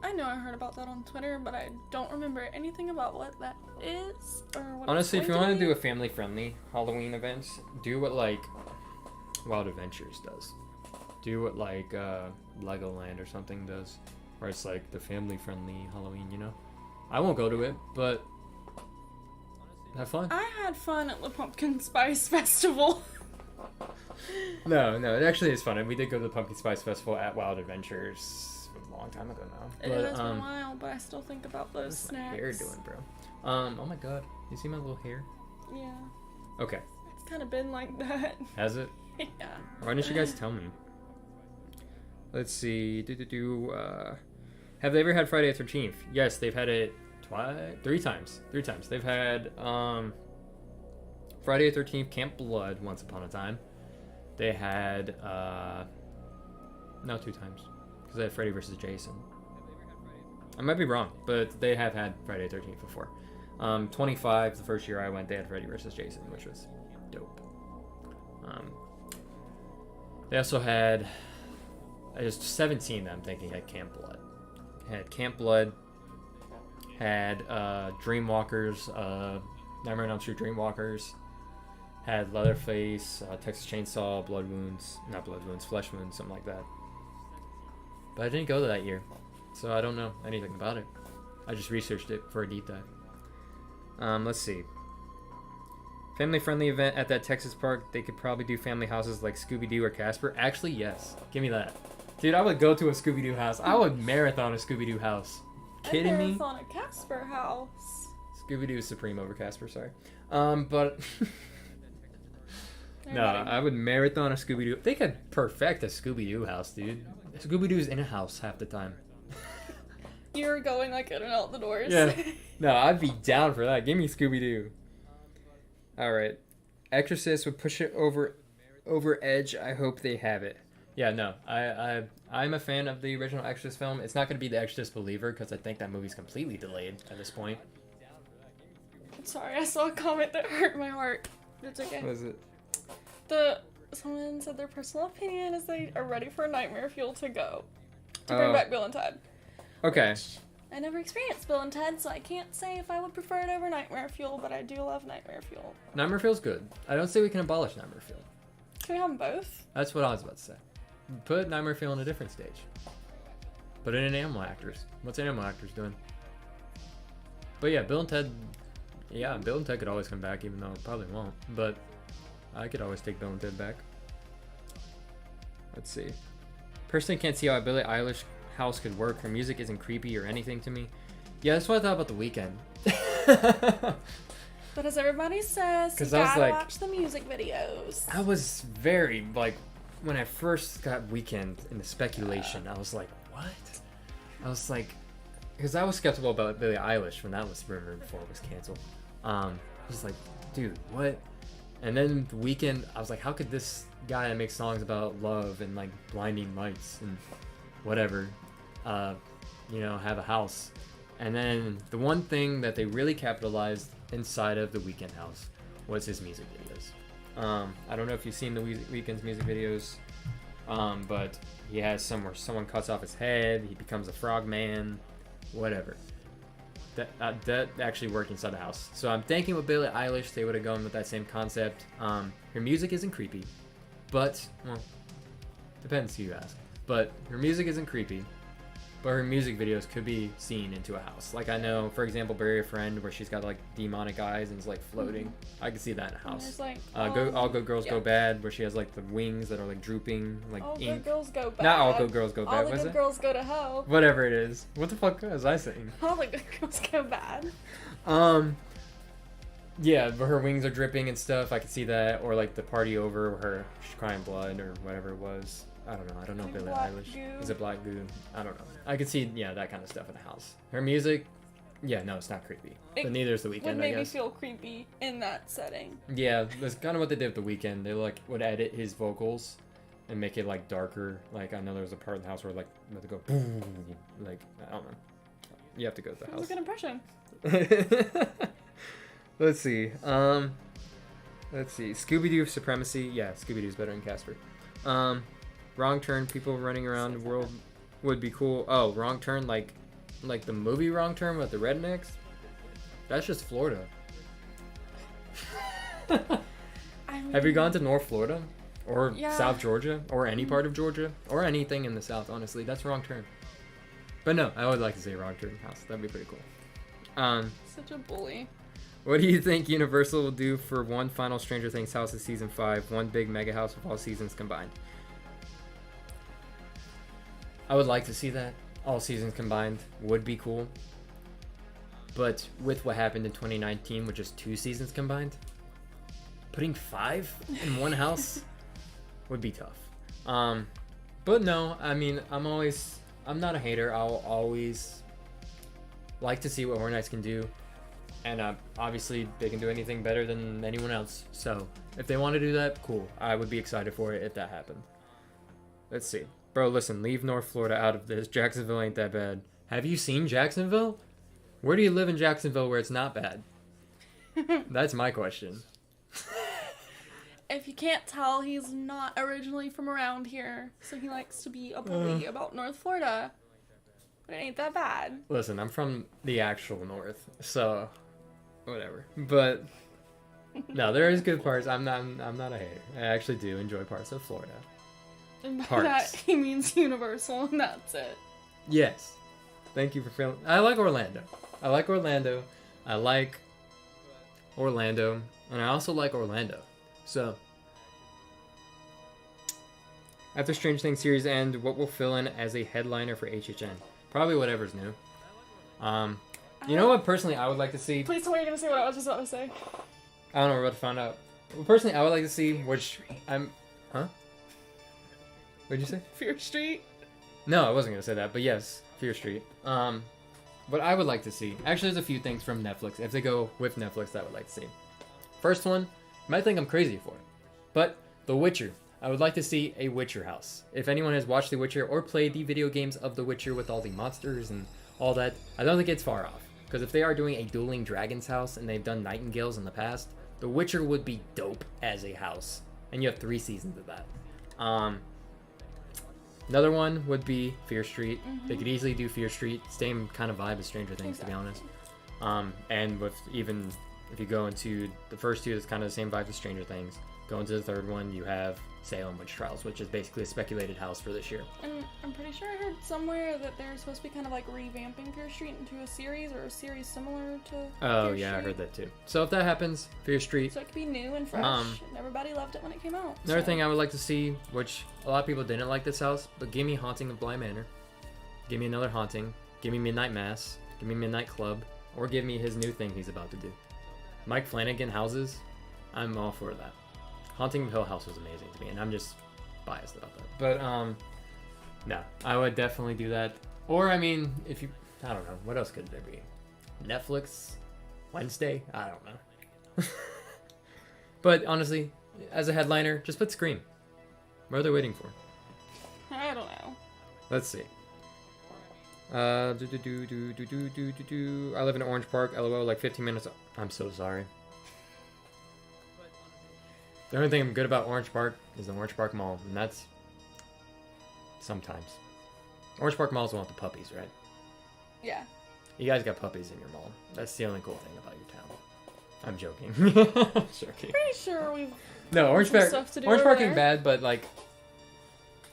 I know I heard about that on Twitter, but I don't remember anything about what that is or what. Honestly, it's if you going want to do a family-friendly Halloween event, do what like Wild Adventures does. Do what like Legoland or something does, where it's like the family-friendly Halloween. You know, I won't go to it, but have fun. I had fun at the Pumpkin Spice Festival. No, it actually is fun. And we did go to the Pumpkin Spice Festival at Wild Adventures a long time ago now. It has been a while, but I still think about those what's snacks. my hair doing, bro? Oh my god, you see my little hair? Yeah. Okay. It's kind of been like that. Has it? Yeah. Why didn't you guys tell me? Let's see. Have they ever had Friday the 13th? Yes, they've had it three times. They've had Friday the 13th Camp Blood once upon a time. They had no, 2 times because they had Freddy vs. Jason. I might be wrong, but they have had Friday the 13th before. 25, the first year I went, they had Freddy vs. Jason, which was dope. They also had, it was 17 that I'm thinking had Camp Blood. Had Camp Blood, had Dreamwalkers, Nightmare on Elm Street Dreamwalkers, had Leatherface, Texas Chainsaw, Flesh Wounds, something like that. But I didn't go to that year, so I don't know anything about it. I just researched it for a deep dive. Let's see. Family-friendly event at that Texas park. They could probably do family houses like Scooby-Doo or Casper. Actually, yes. Give me that. Dude, I would go to a Scooby-Doo house. I would marathon a Scooby-Doo house. Kidding me? Marathon a Casper house. Scooby-Doo is supreme over Casper, sorry. But... no, I would marathon a Scooby-Doo. They could perfect a Scooby-Doo house, dude. Scooby-Doo's in a house half the time. You're going like in and out the doors. Yeah. No, I'd be down for that. Give me Scooby-Doo. Alright. Exorcist would push it over edge. I hope they have it. Yeah, no. I'm a fan of the original Exorcist film. It's not going to be the Exorcist Believer because I think that movie's completely delayed at this point. Sorry, I saw a comment that hurt my heart. It's okay. What is it? Someone said their personal opinion is they are ready for Nightmare Fuel to go. To bring back Bill and Ted. Okay. I never experienced Bill and Ted, so I can't say if I would prefer it over Nightmare Fuel, but I do love Nightmare Fuel. Nightmare Fuel's good. I don't say we can abolish Nightmare Fuel. Can we have them both? That's what I was about to say. Put Nightmare Fuel in a different stage. Put it in Animal Actors. What's Animal Actors doing? But yeah, Bill and Ted... Yeah, Bill and Ted could always come back, even though it probably won't. But I could always take Bill and Ted back. Let's see. Personally can't see how a Billie Eilish house could work. Her music isn't creepy or anything to me. Yeah, that's what I thought about The Weeknd. But as everybody says, you 'Cause I was gotta like- watch the music videos. I was very, like, when I first got Weeknd in the speculation, I was like, what? I was like, because I was skeptical about Billie Eilish when that was rumored before it was canceled. I was like, dude, what? And then The Weeknd, I was like, how could this guy that makes songs about love and like blinding lights and whatever, you know, have a house? And then the one thing that they really capitalized inside of The Weeknd house was his music videos. I don't know if you've seen The Weeknd's music videos, but he has some where someone cuts off his head, he becomes a frog man, whatever. That actually worked inside the house. So I'm thinking with Billie Eilish, they would have gone with that same concept. Her music isn't creepy, but, well, depends who you ask. But her music isn't creepy, but her music videos could be seen into a house. Like I know, for example, Bury a Friend, where she's got like demonic eyes and is like floating. I could see that in a And house. there's like, All Good Girls Go yeah. Bad, where she has like the wings that are like drooping, like All ink. good girls go bad. Not All Good Girls Go Bad, All the was good it? girls go to hell. Whatever it is. What the fuck was I saying? All the good girls go bad. Yeah, but her wings are dripping and stuff. I could see that, or like the party over where her she's crying blood or whatever it was. I don't know. Like Billie black Eilish. goo. Is it black goo? I don't know. I could see that kind of stuff in the house. Her music, yeah, no, it's not creepy. It But neither is The Would Weeknd, I make me guess. feel creepy in that setting. Yeah, that's kind of what they did with The Weeknd. They like would edit his vocals and make it like darker. Like I know there was a part in the house where like they had to go boom, like I don't know. You have to go to the That was a house. good impression. Let's see. Let's see. Scooby-Doo Supremacy. Yeah, Scooby-Doo's better than Casper. Wrong Turn. People running around the world would be cool. Oh, Wrong Turn, like the movie Wrong Turn with the rednecks. That's just Florida. I mean, Have you gone to North Florida, or Yeah. South Georgia, or any part of Georgia, or anything in the South? Honestly, that's Wrong Turn. But no, I would like to say Wrong Turn house. That'd be pretty cool. Such a bully. What do you think Universal will do for one final Stranger Things house in season 5? One big mega house with all seasons combined. I would like to see that. All seasons combined would be cool. But with what happened in 2019 with just 2 seasons combined, putting 5 in one house would be tough. But no, I mean, I'm not a hater. I'll always like to see what Horror Nights can do. And obviously, they can do anything better than anyone else. So, if they want to do that, cool. I would be excited for it if that happened. Let's see. Bro, listen, leave North Florida out of this. Jacksonville ain't that bad. Have you seen Jacksonville? Where do you live in Jacksonville where it's not bad? That's my question. If you can't tell, he's not originally from around here, so he likes to be a bully about North Florida. But it ain't that bad. Listen, I'm from the actual North, so whatever. But no, there is good parts. I'm not a hater. I actually do enjoy parts of Florida. And by Parts. that, he means Universal, and that's it. Yes. Thank you for feeling. I like Orlando. I like Orlando. And I also like Orlando. So, after Stranger Things series end, what will fill in as a headliner for HHN? Probably whatever's new. You know what? Personally, I would like to see. Please tell me you're gonna say what I was just about to say. I don't know. We're about to find out. Well, personally, I would like to see which Huh? What'd you say? Fear Street. No, I wasn't gonna say that, but yes, Fear Street. What I would like to see. Actually, there's a few things from Netflix. If they go with Netflix, that I would like to see. First one, you might think I'm crazy for it, but The Witcher. I would like to see a Witcher house. If anyone has watched The Witcher or played the video games of The Witcher with all the monsters and all that, I don't think it's far off. Because if they are doing a dueling dragons house and they've done nightingales in the past, The Witcher would be dope as a house. And you have 3 seasons of that. Another one would be Fear Street. They could easily do Fear Street. Same kind of vibe as Stranger Things, to be honest. And with even if you go into the first two, it's kind of the same vibe as Stranger Things. Go into the third one, you have Salem Witch Trials, which is basically a speculated house for this year. And I'm pretty sure I heard somewhere that they're supposed to be kind of like revamping Fear Street into a series or a series similar to Oh Fear yeah, Street. I heard that too. So if that happens, Fear Street. So it could be new and fresh, and everybody loved it when it came out. Another thing I would like to see, which a lot of people didn't like this house, but give me Haunting of Bly Manor. Give me another Haunting. Give me Midnight Mass. Give me Midnight Club. Or give me his new thing he's about to do. Mike Flanagan houses, I'm all for that. Haunting of Hill House was amazing to me, and I'm just biased about that. But, no, I would definitely do that. Or, I mean, if you, I don't know, what else could there be? Netflix? Wednesday? I don't know. But, honestly, as a headliner, just put Scream. What are they waiting for? I don't know. Let's see. I live in Orange Park, LOL, like 15 minutes. I'm so sorry. The only thing I'm good about Orange Park is the Orange Park Mall, and that's sometimes. Orange Park Mall is the one with the puppies, right? Yeah. You guys got puppies in your mall. That's the only cool thing about your town. I'm joking. I'm joking. Pretty sure we've No, Orange some Park. stuff to do Orange over Park ain't there. bad, but like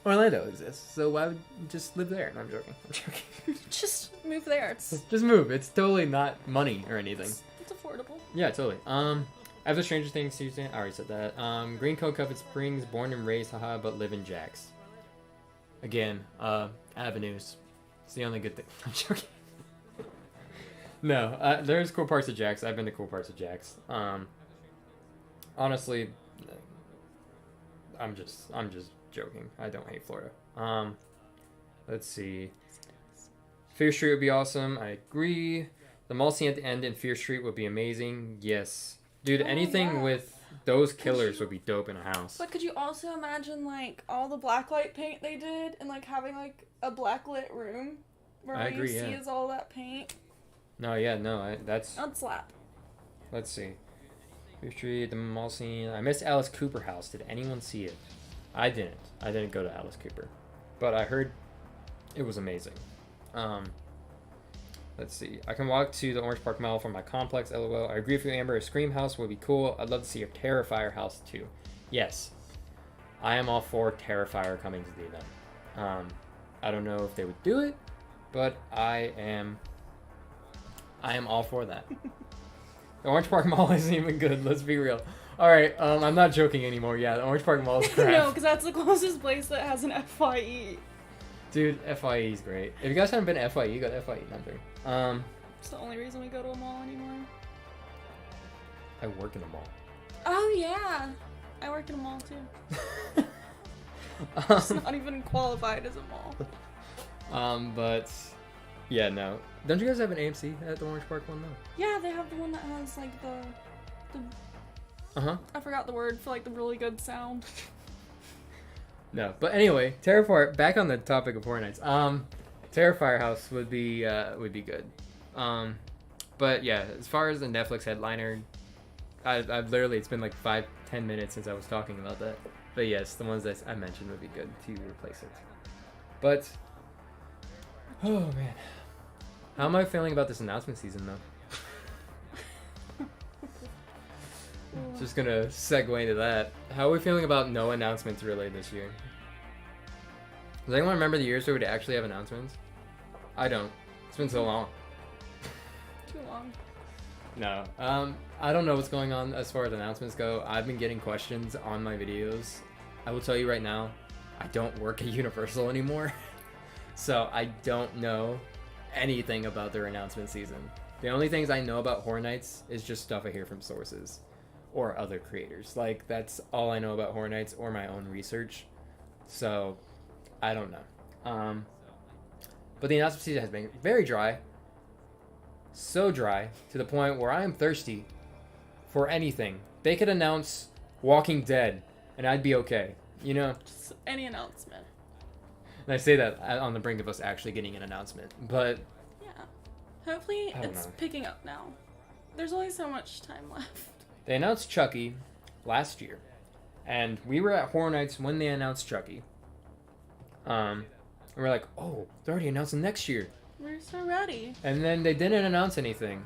Orlando exists, so why would you just live there? No, I'm joking. I'm joking. just move there. It's Just move. It's totally not money or anything. it's affordable. Yeah, totally. After Stranger Things season, I already said that. Green Cove Covered Springs, born and raised, haha, but live in Jax. Again, avenues. It's the only good thing. I'm joking. No, there's cool parts of Jax. I've been to cool parts of Jax. Honestly, I'm just joking. I don't hate Florida. Let's see. Fear Street would be awesome. I agree. The mall scene at the end in Fear Street would be amazing. Yes. Dude, anything yeah. with those killers would be dope in a house. But could you also imagine like all the blacklight paint they did and like having like a blacklit room where I all agree, you see yeah. is all that paint? No, yeah, no, that's... I'd slap. Let's see. Fear Street, the mall scene. I missed Alice Cooper House. Did anyone see it? I didn't. I didn't go to Alice Cooper. But I heard it was amazing. Let's see. I can walk to the Orange Park Mall from my complex, LOL. I agree with you, Amber. A Scream house would be cool. I'd love to see a Terrifier house, too. Yes. I am all for Terrifier coming to the event. I don't know if they would do it, but I am all for that. The Orange Park Mall isn't even good, let's be real. Alright, I'm not joking anymore. Yeah, the Orange Park Mall is crap. No, because that's the closest place that has an FYE. Dude, FYE is great. If you guys haven't been to FYE, you got FYE number. It's the only reason we go to a mall anymore. I work in a mall. Oh yeah, I work in a mall too. It's not even qualified as a mall. But yeah, no. Don't you guys have an AMC at the Orange Park one though? Yeah, they have the one that has like the I forgot the word for like the really good sound. No, but anyway, Terrifier. Back on the topic of Horror Nights. Terrifier House would be good. But yeah, as far as the Netflix headliner, I've literally, it's been like 5-10 minutes since I was talking about that. But yes, the ones that I mentioned would be good to replace it. But oh man, how am I feeling about this announcement season though? Just gonna segue into that. How are we feeling about no announcements really this year? Does anyone remember the years where we'd actually have announcements? I don't. It's been so long. Too long. No. I don't know what's going on as far as announcements go. I've been getting questions on my videos. I will tell you right now, I don't work at Universal anymore. So I don't know anything about their announcement season. The only things I know about Horror Nights is just stuff I hear from sources or other creators. Like, that's all I know about Horror Nights or my own research. So, I don't know. But the announcement season has been very dry. So dry, to the point where I am thirsty for anything. They could announce Walking Dead, and I'd be okay. You know? Just any announcement. And I say that on the brink of us actually getting an announcement. But Yeah. Hopefully I don't it's know. picking up now. There's only so much time left. they announced Chucky last year. And we were at Horror Nights when they announced Chucky. And we're like, oh, they're already announcing next year. We're so ready. And then they didn't announce anything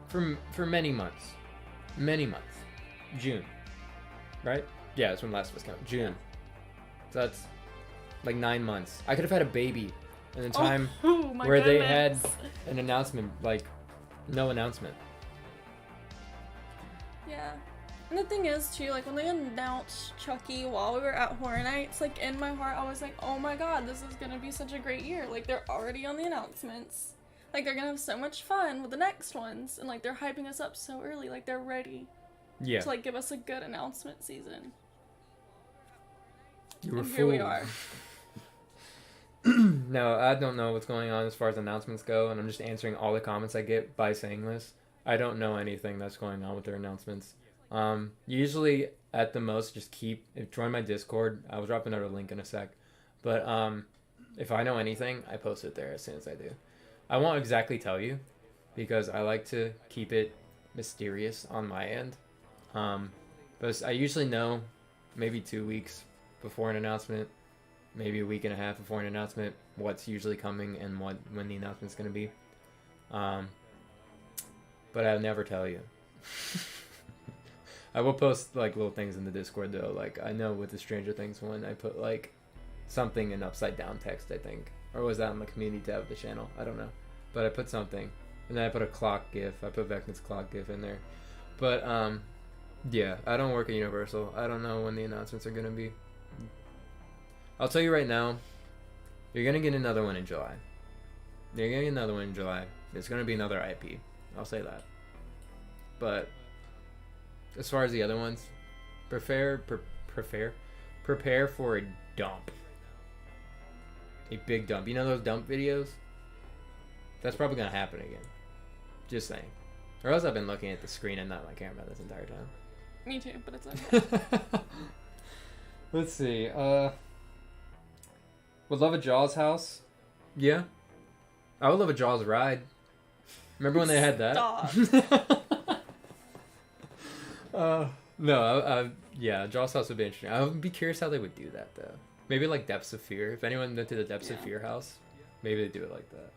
for many months. Many months. June. Right? Yeah, that's when Last of Us came out. June. So that's like 9 months. I could have had a baby in the time my where they goodness. had an announcement, like, no announcement. Yeah. And the thing is, too, like, when they announced Chucky while we were at Horror Nights, like, in my heart, I was like, oh my god, this is gonna be such a great year. Like, they're already on the announcements. Like, they're gonna have so much fun with the next ones. And, like, they're hyping us up so early. Like, they're ready Yeah. to, like, give us a good announcement season. You were And here we fooled. are. No, I don't know what's going on as far as announcements go, and I'm just answering all the comments I get by saying this. I don't know anything that's going on with their announcements. Usually, at the most, just join my Discord. I'll drop another link in a sec. But if I know anything, I post it there as soon as I do. I won't exactly tell you, because I like to keep it mysterious on my end. But I usually know maybe 2 weeks before an announcement, maybe a week and a half before an announcement, what's usually coming and when the announcement's going to be. But I'll never tell you. I will post like little things in the Discord though. Like I know with the Stranger Things one, I put like something in upside down text, I think, or was that on the community tab of the channel? I don't know, but I put something, and then I put a clock gif. I put VECNA's clock gif in there. But yeah, I don't work at Universal. I don't know when the announcements are gonna be. I'll tell you right now, you're gonna get another one in July. You're gonna get another one in July. It's gonna be another IP. I'll say that. But as far as the other ones, prepare for a dump. A big dump. You know those dump videos? That's probably gonna happen again. Just saying. Or else I've been looking at the screen and not my camera this entire time. Me too, but it's okay. Let's see. Would love a Jaws house. Yeah. I would love a Jaws ride. Remember when they had that? Stop. No, yeah, Jaws house would be interesting. I would be curious how they would do that though. Maybe like Depths of Fear. If anyone went to the Depths of Fear house, maybe they do it like that.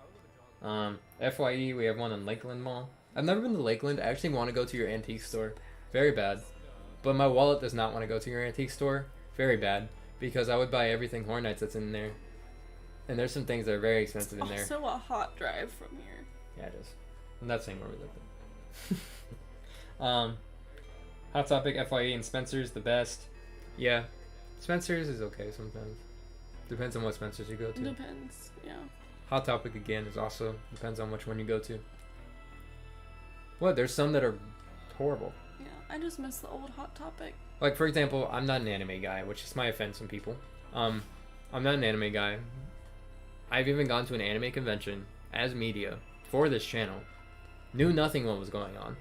FYE, we have one in Lakeland Mall. I've never been to Lakeland. I actually want to go to your antique store. Very bad. But my wallet does not want to go to your antique store. Very bad. Because I would buy everything Horror Nights that's in there. And there's some things that are very expensive in there. Also a hot drive from here. Yeah, it is. I'm not saying where we live. Hot Topic, FYE, and Spencer's the best. Yeah, Spencer's is okay sometimes. Depends on what Spencer's you go to. Depends, yeah. Hot Topic again is also depends on which one you go to. What? There's some that are horrible. Yeah, I just miss the old Hot Topic. Like for example, I'm not an anime guy, which is might offend some people. I'm not an anime guy. I've even gone to an anime convention as media for this channel. Knew nothing what was going on.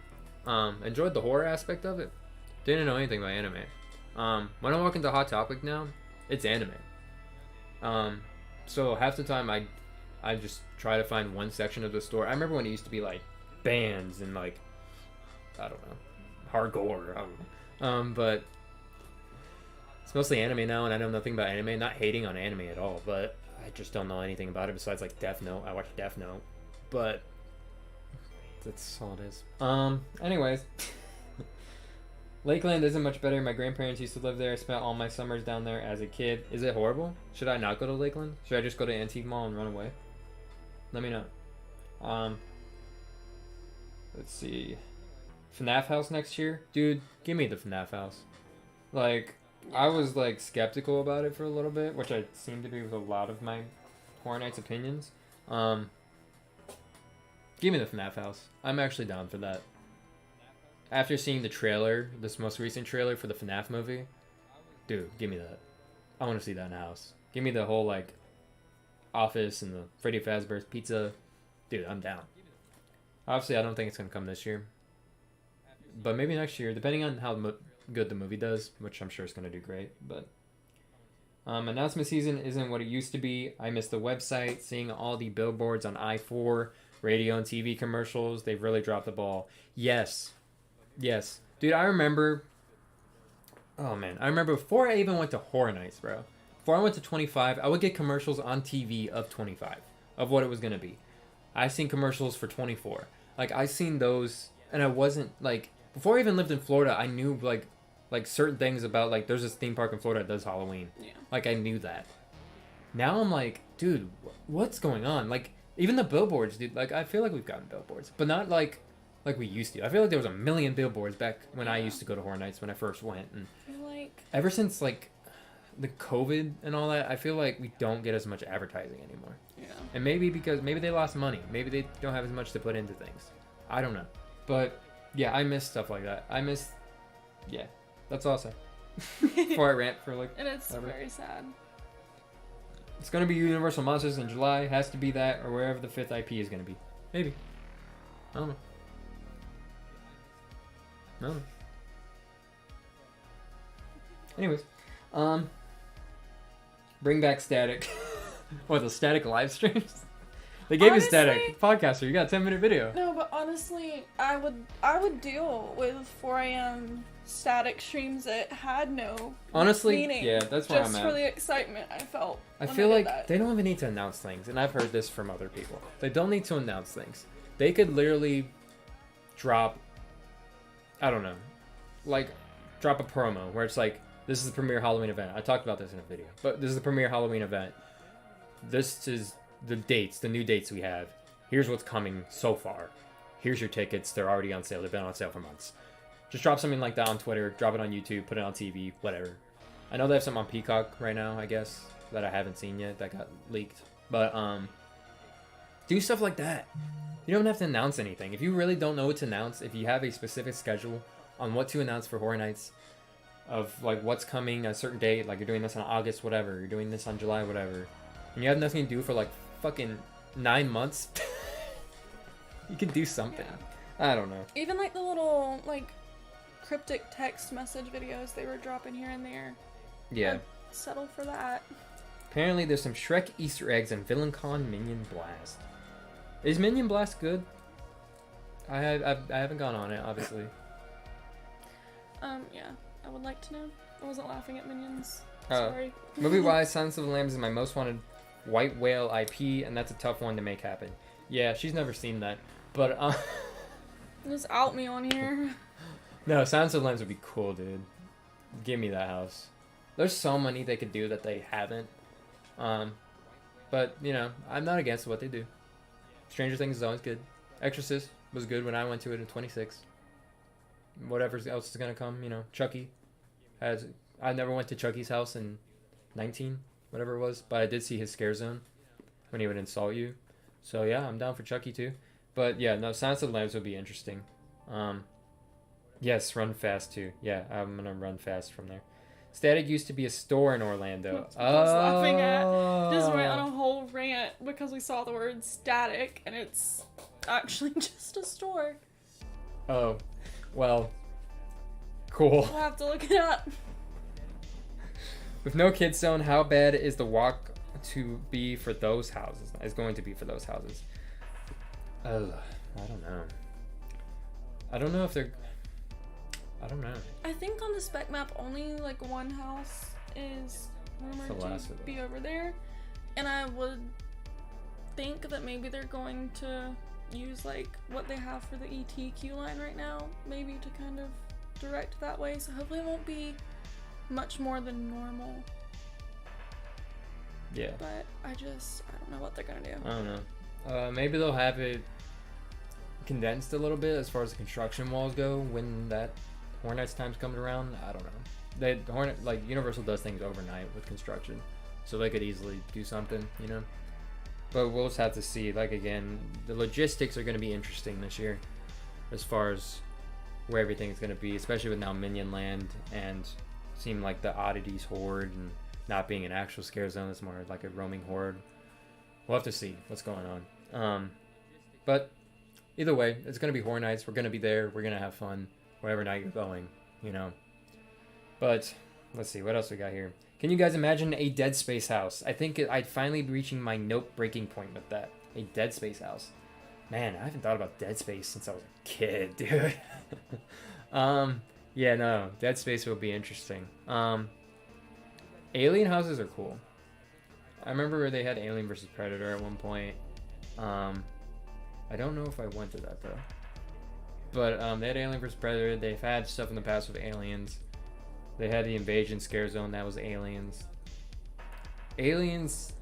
Enjoyed the horror aspect of it. Didn't know anything about anime. When I walk into Hot Topic now, it's anime. So half the time I just try to find one section of the store. I remember when it used to be like bands and like I don't know, hardcore. I don't know. But it's mostly anime now, and I know nothing about anime. Not hating on anime at all, but I just don't know anything about it besides like Death Note. I watched Death Note, but that's all it is. Anyways. Lakeland isn't much better. My grandparents used to live there. I spent all my summers down there as a kid. Is it horrible? Should I not go to Lakeland? Should I just go to Antique Mall and run away? Let me know. Let's see. FNAF house next year? Dude, give me the FNAF house. Like, I was like skeptical about it for a little bit, which I seem to be with a lot of my Horror Nights opinions. Give me the FNAF house. I'm actually down for that. After seeing the trailer, this most recent trailer for the FNAF movie, dude, give me that. I want to see that in a house. Give me the whole, like, office and the Freddy Fazbear's pizza. Dude, I'm down. Obviously, I don't think it's going to come this year. But maybe next year, depending on how good the movie does, which I'm sure it's going to do great. But announcement season isn't what it used to be. I miss the website, seeing all the billboards on I-4, radio and TV commercials. They've really dropped the ball. Yes. Yes. Dude, I remember... Oh, man. I remember before I even went to Horror Nights, bro. before I went to 25, I would get commercials on TV of 25, of what it was gonna be. I seen commercials for 24. Like I seen those, and I wasn't like before I even lived in Florida. I knew like certain things about like there's this theme park in Florida that does Halloween. Yeah. Like I knew that. Now I'm like, dude, what's going on? Like even the billboards, dude. Like I feel like we've gotten billboards, but not like we used to. I feel like there was a million billboards back when I used to go to Horror Nights when I first went, and Like ever since like the COVID and all that, I feel like we don't get as much advertising anymore. yeah. And maybe because maybe they lost money, maybe they don't have as much to put into things. I don't know, but yeah, I miss stuff like that. Yeah, that's all I'll say. Before I rant for like. And it's whatever. very sad. It's gonna be Universal Monsters in July. It has to be that, or wherever the 5th IP is gonna be. Maybe. I don't know. No. Anyways, bring back static. What, the static live streams? They gave you static. Podcaster, you got a 10-minute video. No, but honestly, I would deal with 4 a.m. static streams that had no Honestly, meaning. yeah, that's where I'm Just at. for the excitement I felt. I when feel did like that. they don't even need to announce things, and I've heard this from other people. They don't need to announce things. They could literally drop, I don't know, like drop a promo where it's like, this is the premiere Halloween event. I talked about this in a video, but this is the premiere Halloween event. This is the dates, the new dates we have. Here's what's coming so far. Here's your tickets. They're already on sale. They've been on sale for months. Just drop something like that on Twitter. Drop it on YouTube. Put it on TV. Whatever. I know they have something on Peacock right now, I guess, that I haven't seen yet. That got leaked. But, do stuff like that. You don't have to announce anything. If you really don't know what to announce, if you have a specific schedule on what to announce for Horror Nights, of, like, what's coming at a certain date, like, you're doing this on August, whatever. You're doing this on July, whatever. And you have nothing to do for, like, fucking 9 months. You can do something. Yeah. I don't know. Even like the little like cryptic text message videos they were dropping here and there. Yeah. I'd settle for that. Apparently there's some Shrek Easter eggs in VillainCon Minion Blast. Is Minion Blast good? I haven't gone on it, obviously. Yeah, I would like to know. I wasn't laughing at minions. Oh. Sorry. Movie-wise, Silence of the Lambs is my most wanted white whale IP, and that's a tough one to make happen. Yeah, she's never seen that. But, Just out me on here. no, Silence of the Lambs would be cool, dude. Give me that house. There's so many they could do that they haven't. But, you know, I'm not against what they do. Stranger Things is always good. Exorcist was good when I went to it in 26. Whatever else is gonna come, you know. Chucky has... I never went to Chucky's house in 19, whatever it was, but I did see his scare zone when he would insult you. So yeah, I'm down for Chucky too. But yeah, no, Silence of the Lambs would be interesting. Yes, Run Fast too. Yeah, I'm gonna run fast from there. Static used to be a store in Orlando. That's what I was laughing at. Just went on a whole rant because we saw the word static and it's actually just a store. Oh, well, cool. We'll have to look it up. With no kids zone, how bad is the walk to be for those houses? Is going to be for those houses? I don't know. I don't know if they're... I don't know. I think on the spec map only like one house is rumored to be over there. And I would think that maybe they're going to use like what they have for the ET queue line right now, maybe to kind of direct that way. So hopefully it won't be much more than normal. Yeah. But I don't know what they're gonna do. I don't know. Maybe they'll have it condensed a little bit as far as the construction walls go when that Horror Nights time's coming around. I don't know. Like Universal does things overnight with construction, so they could easily do something, you know. But we'll just have to see. Like again, the logistics are going to be interesting this year, as far as where everything's going to be, especially with now Minion Land and seem like the Oddities Horde and not being an actual scare zone. It's more like a roaming horde. We'll have to see what's going on. But either way, it's going to be Horror Nights. We're going to be there. We're going to have fun whatever night you're going, you know. But let's see, what else we got here? Can you guys imagine a Dead Space house? I think I'd finally be reaching my note breaking point with that. A Dead Space house. Man, I haven't thought about Dead Space since I was a kid, dude. Yeah, no, Dead Space will be interesting. Alien houses are cool. I remember they had Alien versus Predator at one point. I don't know if I went to that though. But they had Alien vs Predator. They've had stuff in the past with aliens. They had the Invasion Scare Zone. That was aliens. Aliens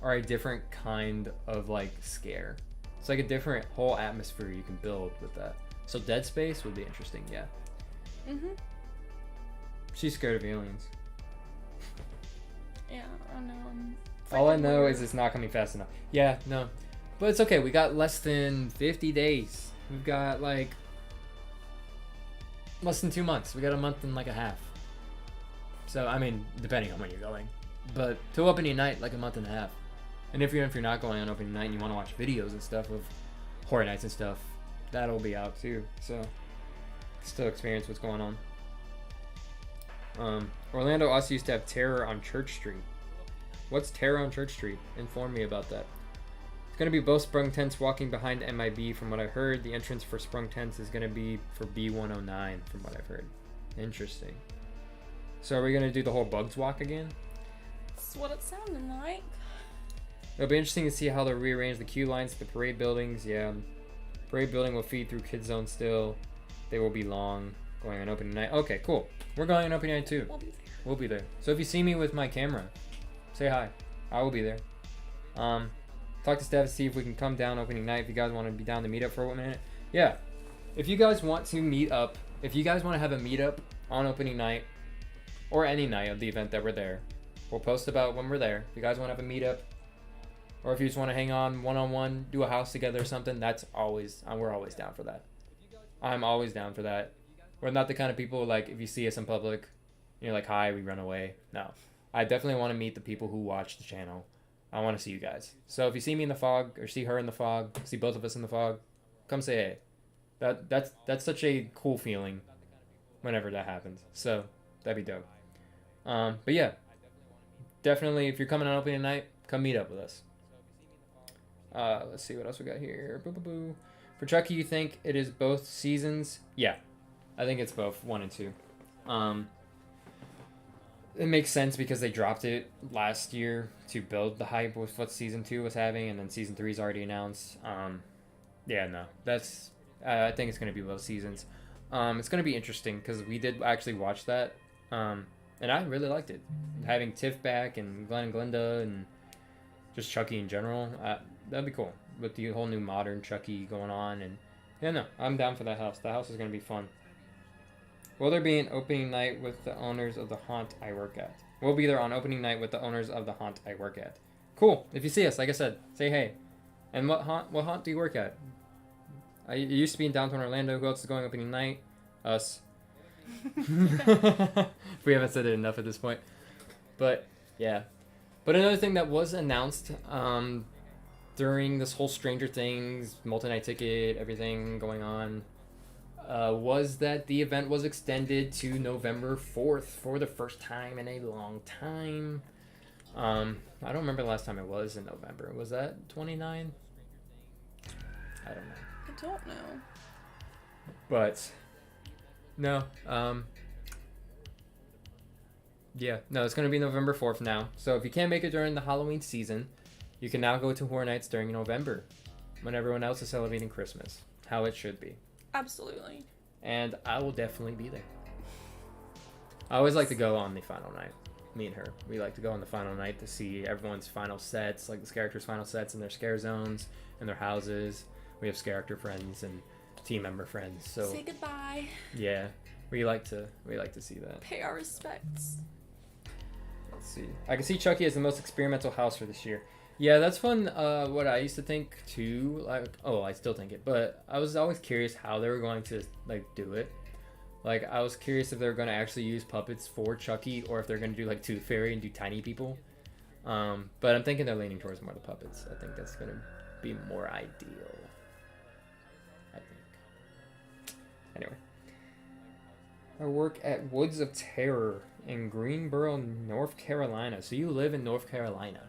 are a different kind of like scare. It's like a different whole atmosphere you can build with that. So Dead Space would be interesting. Yeah. Mhm. She's scared of aliens. Yeah, I know. All I know is it's not coming fast enough. Yeah, no. But it's okay. We got less than 50 days. We've got like less than 2 months. We got a month and like a half. So, I mean, depending on when you're going. But to opening night, like a month and a half. And if you're not going on opening night and you want to watch videos and stuff of Horror Nights and stuff, that'll be out too. So, still experience what's going on. Orlando also used to have Terror on Church Street. What's Terror on Church Street? Inform me about that. It's going to be both Sprung Tents walking behind MIB from what I heard. The entrance for Sprung Tents is going to be for B109 from what I've heard. Interesting. So are we going to do the whole Bugs Walk again? That's what it's sounding like. It'll be interesting to see how they'll rearrange the queue lines to the parade buildings. Yeah. Parade building will feed through Kid Zone still. They will be long. Going on opening night. Okay, cool. We're going on opening night too. We'll be there. So if you see me with my camera, say hi. I will be there. Talk to Steph to see if we can come down opening night. If you guys want to be down to meet up for 1 minute. Yeah. If you guys want to meet up, if you guys want to have a meetup on opening night, or any night of the event that we're there, we'll post about when we're there. If you guys want to have a meetup, or if you just want to hang on one-on-one, do a house together or something, we're always down for that. I'm always down for that. We're not the kind of people, like, if you see us in public, you're like, hi, we run away. No. I definitely want to meet the people who watch the channel. I want to see you guys. So if you see me in the fog, or see her in the fog, see both of us in the fog, come say hey. That's such a cool feeling whenever that happens. So, that'd be dope. But yeah, definitely, if you're coming on opening night, come meet up with us. Let's see what else we got here. Boo. For Chucky, you think it is both seasons? Yeah, I think it's both 1 and 2. It makes sense because they dropped it last year to build the hype with what season 2 was having, and then season 3 is already announced. Yeah, no, that's I think it's gonna be both seasons. It's gonna be interesting because we did actually watch that. And I really liked it. Having Tiff back and Glenn and Glinda and just Chucky in general, that'd be cool. With the whole new modern Chucky going on. And yeah, no, I'm down for that house. That house is going to be fun. Will there be an opening night with the owners of the haunt I work at? We'll be there on opening night with the owners of the haunt I work at. Cool. If you see us, like I said, say hey. And what haunt do you work at? I used to be in downtown Orlando. Who else is going opening night? Us. We haven't said it enough at this point, but yeah. But another thing that was announced during this whole Stranger Things multi-night ticket, everything going on, was that the event was extended to November 4th for the first time in a long time. I don't remember the last time it was in November. Was that 29? I don't know. I don't know. But no, yeah, no, it's going to be November 4th now. So if you can't make it during the Halloween season, you can now go to Horror Nights during November when everyone else is celebrating Christmas. How it should be. Absolutely. And I will definitely be there. I always like to go on the final night. Me and her. We like to go on the final night to see everyone's final sets, like the characters' final sets in their scare zones and their houses. We have character friends and team member friends. So say goodbye. Yeah. We like to see that. Pay our respects. Let's see. I can see Chucky as the most experimental house for this year. Yeah, that's fun. What I used to think too. Like, I still think it, but I was always curious how they were going to like do it. Like, I was curious if they were going to actually use puppets for Chucky, or if they're going to do like Tooth Fairy and do tiny people. But I'm thinking they're leaning towards more the puppets. I think that's going to be more ideal. I think. Anyway. I work at Woods of Terror in Greensboro, North Carolina. So you live in North Carolina.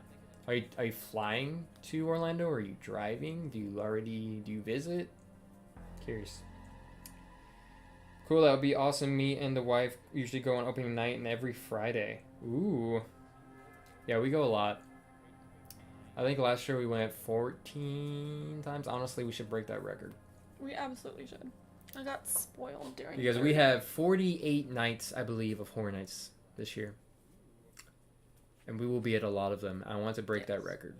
Are you flying to Orlando, or are you driving? Do you visit? Curious. Cool, that would be awesome. Me and the wife usually go on opening night and every Friday. Ooh. Yeah, we go a lot. I think last year we went 14 times. Honestly, we should break that record. We absolutely should. I got spoiled during Because we have 48 nights, I believe, of Horror Nights this year. And we will be at a lot of them. I want to break that record.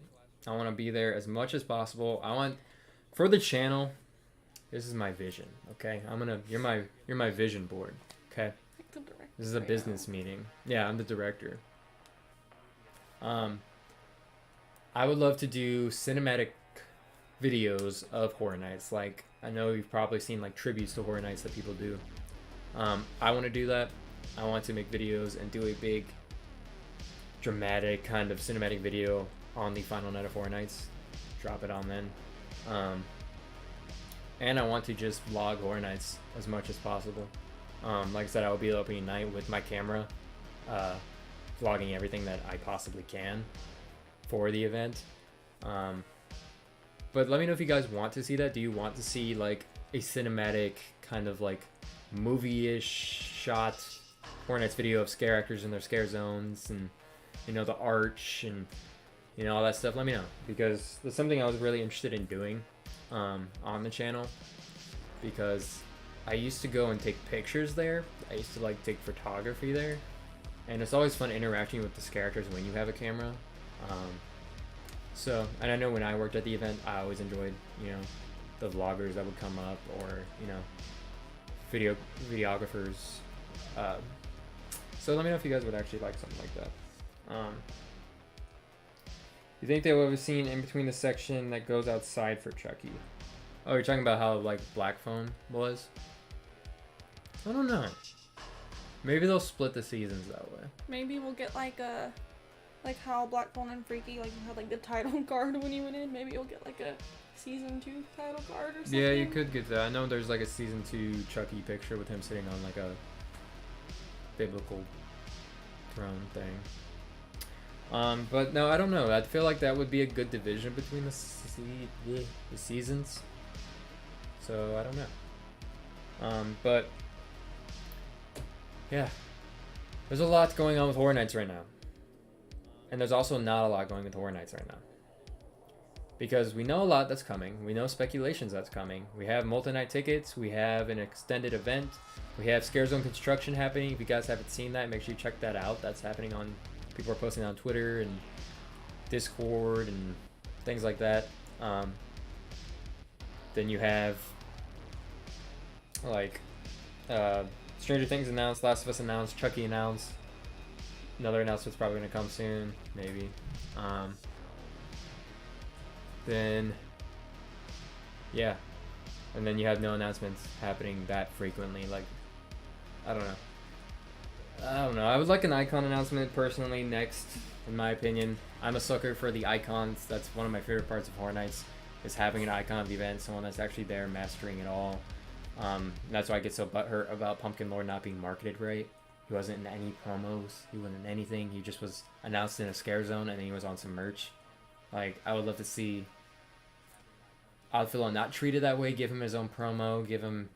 I want to be there as much as possible. I want, for the channel, this is my vision, okay? You're my vision board, okay? This is a business meeting. Yeah, I'm the director. I would love to do cinematic videos of Horror Nights. Like, I know you've probably seen like tributes to Horror Nights that people do. I want to do that. I want to make videos and do a big dramatic kind of cinematic video on the final night of Horror Nights. Drop it on then. And I want to just vlog Horror Nights as much as possible. Like I said, I will be opening night with my camera, vlogging everything that I possibly can for the event. But let me know if you guys want to see that. Do you want to see like a cinematic kind of like movie-ish shot Horror Nights video of scare actors in their scare zones and, you know, the arch and, you know, all that stuff? Let me know, because that's something I was really interested in doing on the channel, because I used to go and take pictures there. I used to like take photography there, and it's always fun interacting with the scare actors when you have a camera. So, and I know when I worked at the event, I always enjoyed, you know, the vloggers that would come up, or, you know, videographers. So let me know if you guys would actually like something like that. You think they would have seen in between the section that goes outside for Chucky? Oh, you're talking about how like Black Phone was? I don't know. Maybe they'll split the seasons that way. Maybe we'll get like a, like how Black Phone and Freaky like had like the title card when you went in. Maybe you'll get like a season 2 title card or something. Yeah, you could get that. I know there's like a season 2 Chucky picture with him sitting on like a biblical throne thing. But no, I don't know. I feel like that would be a good division between the seasons. So I don't know. But yeah, there's a lot going on with Horror Nights right now, and there's also not a lot going with Horror Nights right now, because we know a lot that's coming. We know speculations that's coming. We have multi-night tickets. We have an extended event. We have Scare Zone construction happening. If you guys haven't seen that, make sure you check that out. That's happening on. People are posting on Twitter and Discord and things like that. Then you have like Stranger Things announced, Last of Us announced, Chucky announced. Another announcement's probably going to come soon, maybe. Then yeah, and then you have no announcements happening that frequently. Like, I don't know. I would like an icon announcement personally next, in my opinion. I'm a sucker for the icons. That's one of my favorite parts of Horror Nights, is having an icon of the event, someone that's actually there mastering it all. And that's why I get so butthurt about Pumpkin Lord not being marketed right. He wasn't in any promos. He wasn't in anything. He just was announced in a scare zone, and then he was on some merch. Like, I would love to see Oddfellow not treated that way. Give him his own promo. Give him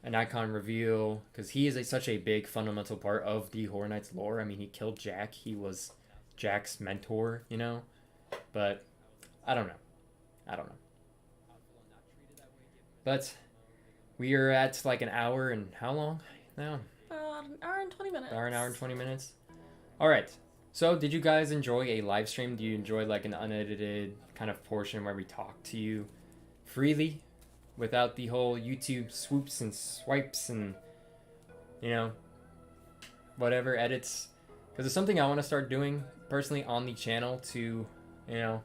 an icon reveal, because he is such a big fundamental part of the Horror Nights lore. I mean, he killed Jack. He was Jack's mentor, you know? But I don't know. But we are at like an hour and how long now? An hour and 20 minutes. An hour and 20 minutes. All right. So did you guys enjoy a live stream? Do you enjoy like an unedited kind of portion where we talk to you freely, without the whole YouTube swoops and swipes and, you know, whatever edits? Because it's something I want to start doing personally on the channel to, you know,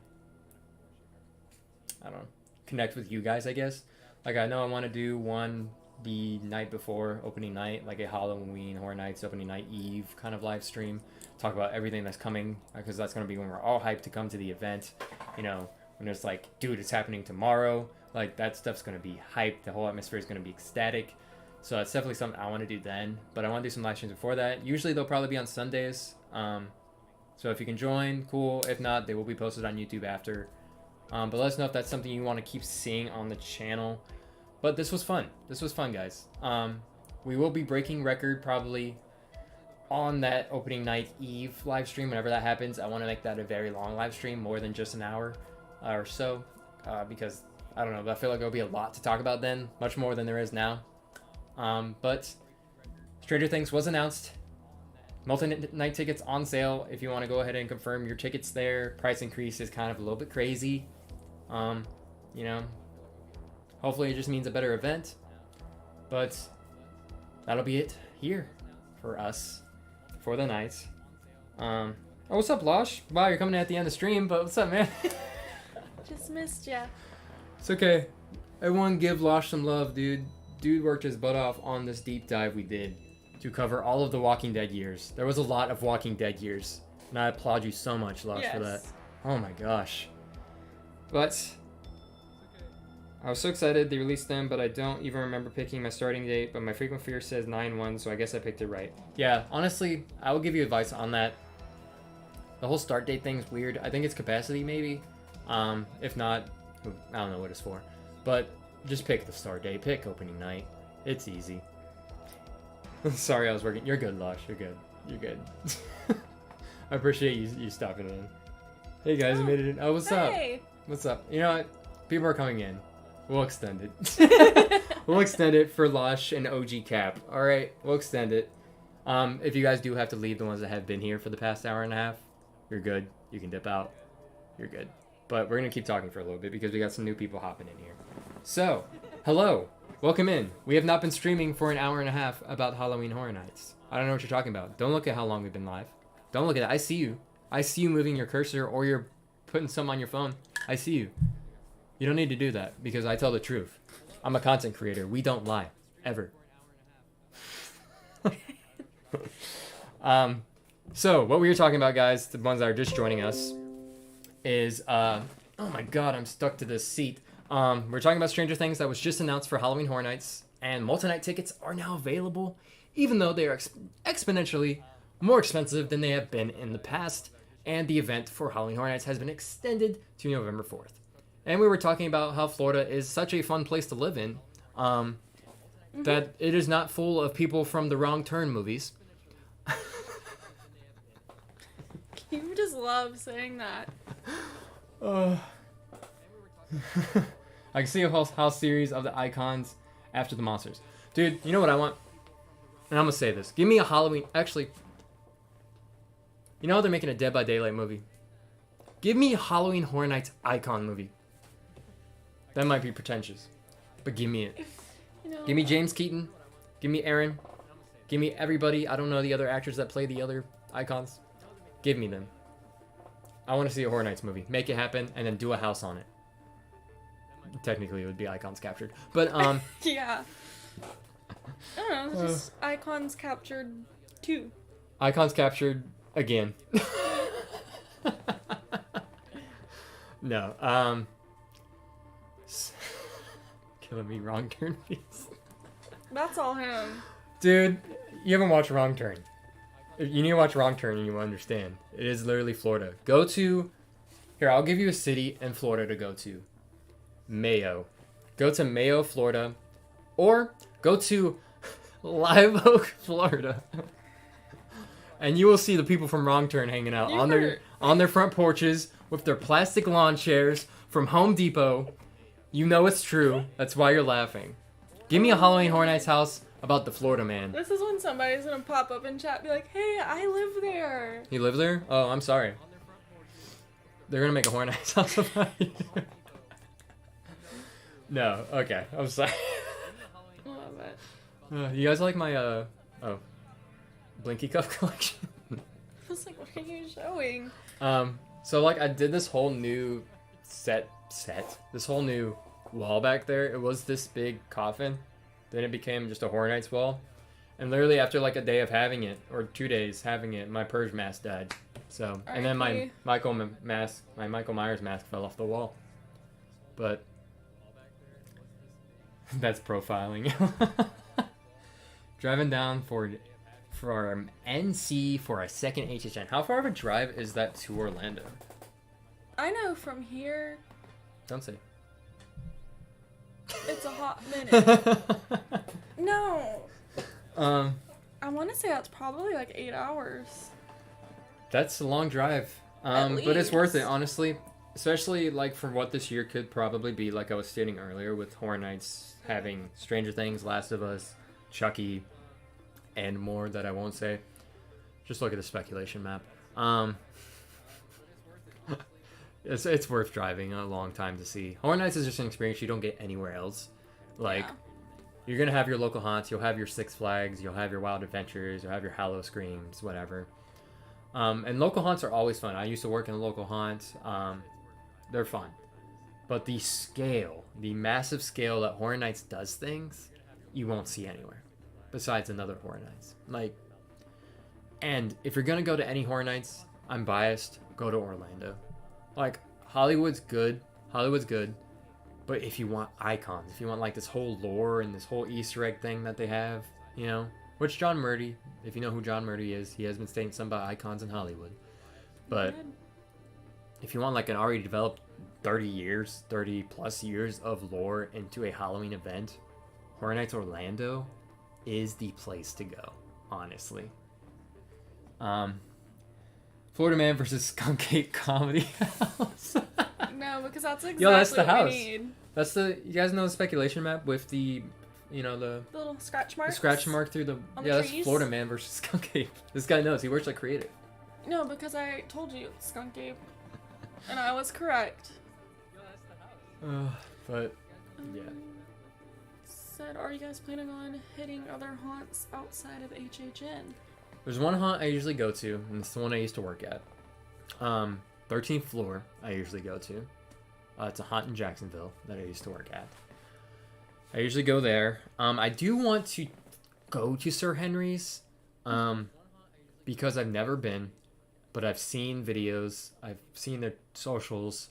I don't know, connect with you guys, I guess. Like, I know I want to do one the night before opening night, like a Halloween Horror Nights opening night eve kind of live stream. Talk about everything that's coming, because that's going to be when we're all hyped to come to the event. You know, when it's like, dude, it's happening tomorrow. Like, that stuff's going to be hyped. The whole atmosphere is going to be ecstatic. So that's definitely something I want to do then. But I want to do some live streams before that. Usually they'll probably be on Sundays. So if you can join, cool. If not, they will be posted on YouTube after. But let us know if that's something you want to keep seeing on the channel. But this was fun. This was fun, guys. We will be breaking record probably on that opening night eve live stream, whenever that happens, I want to make that a very long live stream, more than just an hour or so, because I don't know, I feel like there'll be a lot to talk about then, much more than there is now. But Stranger Things was announced. Multi-night tickets on sale if you want to go ahead and confirm your tickets there. Price increase is kind of a little bit crazy. You know, hopefully it just means a better event. But that'll be it here for us for the night. Oh, what's up, Losh? Wow, you're coming in at the end of the stream, but what's up, man? Just missed ya. It's okay. Everyone give Losh some love, dude. Dude worked his butt off on this deep dive we did to cover all of the Walking Dead years. There was a lot of Walking Dead years, and I applaud you so much, Losh, for that. Oh my gosh. But I was so excited they released them, but I don't even remember picking my starting date, but my frequent fear says 9/1, so I guess I picked it right. Yeah, honestly, I will give you advice on that. The whole start date thing's weird. I think it's capacity, maybe. If not, I don't know what it's for. But just pick the start date. Pick opening night. It's easy. Sorry I was working. You're good, Lush. You're good. You're good. I appreciate you stopping in. Hey guys, I made it in. Oh, what's up? What's up? You know what? People are coming in. We'll extend it. We'll extend it for Lush and OG Cap. Alright, we'll extend it. If you guys do have to leave, the ones that have been here for the past hour and a half, you're good. You can dip out. You're good. But we're going to keep talking for a little bit because we got some new people hopping in here. So, hello. Welcome in. We have not been streaming for an hour and a half about Halloween Horror Nights. I don't know what you're talking about. Don't look at how long we've been live. Don't look at it. I see you. I see you moving your cursor or you're putting something on your phone. I see you. You don't need to do that because I tell the truth. I'm a content creator. We don't lie. Ever. So, what we were talking about, guys, the ones that are just joining us, is, oh my god, I'm stuck to this seat. We're talking about Stranger Things that was just announced for Halloween Horror Nights, and multi-night tickets are now available, even though they are exponentially more expensive than they have been in the past, and the event for Halloween Horror Nights has been extended to November 4th. And we were talking about how Florida is such a fun place to live in, that it is not full of people from the Wrong Turn movies. You just love saying that. I can see a whole house series of the icons after the monsters. Dude, you know what I want? And I'm gonna say this. Give me a Halloween... Actually, you know how they're making a Dead by Daylight movie? Give me a Halloween Horror Nights icon movie. That might be pretentious, but give me it. You know, Give me James Keaton. Give me Aaron. Give me everybody. I don't know the other actors that play the other icons. Give me them. I want to see a Horror Nights movie. Make it happen, and then do a house on it. Technically, it would be icons captured, but yeah. I don't know. It's just icons captured too. Icons captured again. No. Killing me, Wrong Turn, please. That's all him. Dude, you haven't watched Wrong Turn. You need to watch Wrong Turn and you will understand. It is literally Florida. Go to... Here, I'll give you a city in Florida to go to. Mayo. Go to Mayo, Florida. Or go to Live Oak, Florida. And you will see the people from Wrong Turn hanging out on their front porches with their plastic lawn chairs from Home Depot. You know it's true. That's why you're laughing. Give me a Halloween Horror Nights house about the Florida man. This is when somebody's gonna pop up in chat and be like, hey, I live there. You live there? Oh, I'm sorry. They're gonna make a Horror Nights house about you. No, okay. I'm sorry. Love it. You guys like my, Blinky Cup collection? I was like, what are you showing? So, like, I did this whole new this whole new wall back there. It was this big coffin. Then it became just a Horror Nights wall. And literally after like a day of having it, or 2 days having it, my Purge mask died. So, and then my Michael Myers mask fell off the wall. But that's profiling. Driving down for NC for a second HHN. How far of a drive is that to Orlando? I know from here. Don't say. It's a hot minute. No. I I want to say that's probably like 8 hours. That's a long drive. But it's worth it, honestly. Especially like for what this year could probably be, like I was stating earlier, with Horror Nights having Stranger Things, Last of Us, Chucky, and more that I won't say. Just look at the speculation map. It's worth driving a long time to see. Horror Nights is just an experience you don't get anywhere else. Like, you're gonna have your local haunts, you'll have your Six Flags, you'll have your Wild Adventures, you'll have your Hallow Screams, whatever. And local haunts are always fun. I used to work in a local haunt. They're fun. But the scale, the massive scale that Horror Nights does things, you won't see anywhere. Besides another Horror Nights. Like, and if you're gonna go to any Horror Nights, I'm biased, go to Orlando. Like, Hollywood's good. But if you want icons, if you want like this whole lore and this whole Easter egg thing that they have, you know, which John Murdy, if you know who John Murdy is, he has been stating something about icons in Hollywood. But if you want like an already developed 30 plus years of lore into a Halloween event, Horror Nights Orlando is the place to go, honestly. Florida Man versus Skunk Ape Comedy House. No, because that's exactly Yo, that's the what house. we need. That's the, you guys know the speculation map with the, you know, the little scratch marks. the scratch mark through the, on yeah, the that's trees? Florida Man versus Skunk Ape. This guy knows, he works like creative. No, because I told you it's Skunk Ape. And I was correct. But, yeah. Said, are you guys planning on hitting other haunts outside of HHN? There's one haunt I usually go to, and it's the one I used to work at. 13th floor I usually go to. It's a haunt in Jacksonville that I used to work at. I usually go there. I do want to go to Sir Henry's because I've never been, but I've seen videos. I've seen their socials.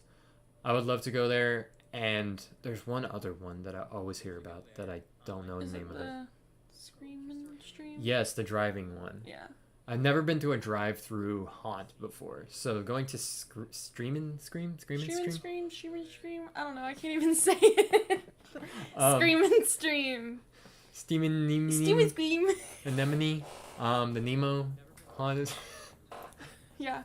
I would love to go there, and there's one other one that I always hear about that I don't know the name of it. Screaming Stream? Yes, the driving one. Yeah. I've never been to a drive-through haunt before, so going to Scream. I don't know. I can't even say it. Scream and Stream. Steam and Scream. Anemone. The Nemo haunt is. Yeah.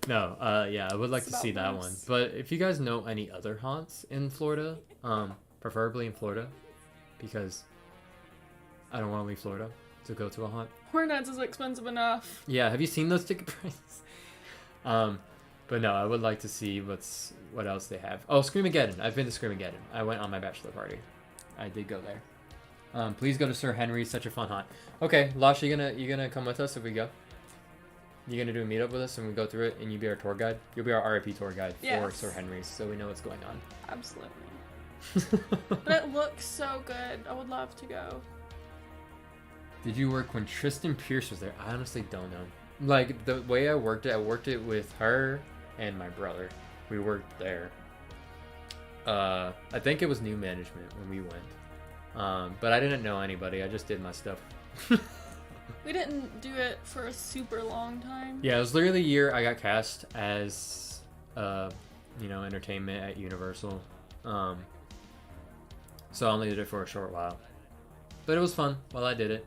No. Yeah, I would like It's to see about that worse. one. But if you guys know any other haunts in Florida, preferably in Florida, because I don't want to leave Florida to go to a haunt. Horror Nights is expensive enough. Yeah, have you seen those ticket prices? But no, I would like to see what else they have. Oh, Screamageddon. I've been to Screamageddon. I went on my bachelor party. I did go there. Please go to Sir Henry's. Such a fun haunt. Okay, Lasha, you gonna come with us if we go? You gonna do a meetup with us and we go through it and you be our tour guide? You'll be our RIP tour guide for Yes. Sir Henry's, so we know what's going on. Absolutely. But it looks so good. I would love to go. Did you work when Tristan Pierce was there? I honestly don't know. Like, the way I worked it with her and my brother. We worked there. I think it was new management when we went. But I didn't know anybody. I just did my stuff. We didn't do it for a super long time. Yeah, it was literally the year I got cast as, entertainment at Universal. So I only did it for a short while. But it was fun while I did it.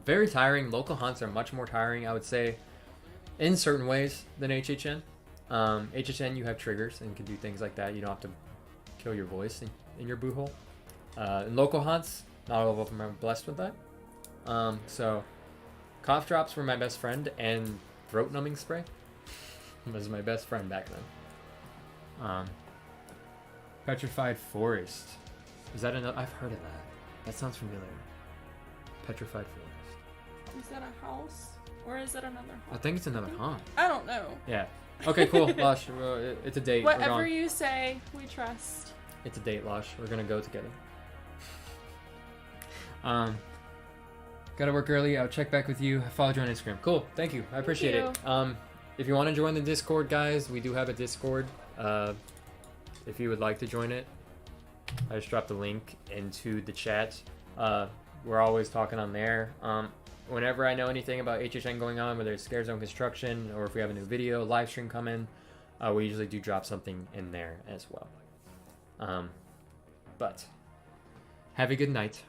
Very tiring. Local haunts are much more tiring, I would say, in certain ways than HHN. HHN, you have triggers and can do things like that. You don't have to kill your voice in your boo hole. In local haunts, not all of them are blessed with that. So cough drops were my best friend, and throat numbing spray was my best friend back then. Petrified Forest. Is that another? I've heard of that. That sounds familiar. Petrified Forest. Is that a house? Or is it another I haunt? think it's another haunt. I don't know. Yeah. Okay, cool. Losh, it's a date. We're Whatever going. you say, we trust. It's a date, Losh. We're gonna go together. Gotta work early. I'll check back with you. I followed you on Instagram. Cool. Thank you. I appreciate it. If you want to join the Discord, guys, we do have a Discord. If you would like to join it, I just dropped the link into the chat. We're always talking on there. Whenever I know anything about HHN going on, whether it's Scare Zone Construction or if we have a new video, live stream coming, we usually do drop something in there as well. But have a good night.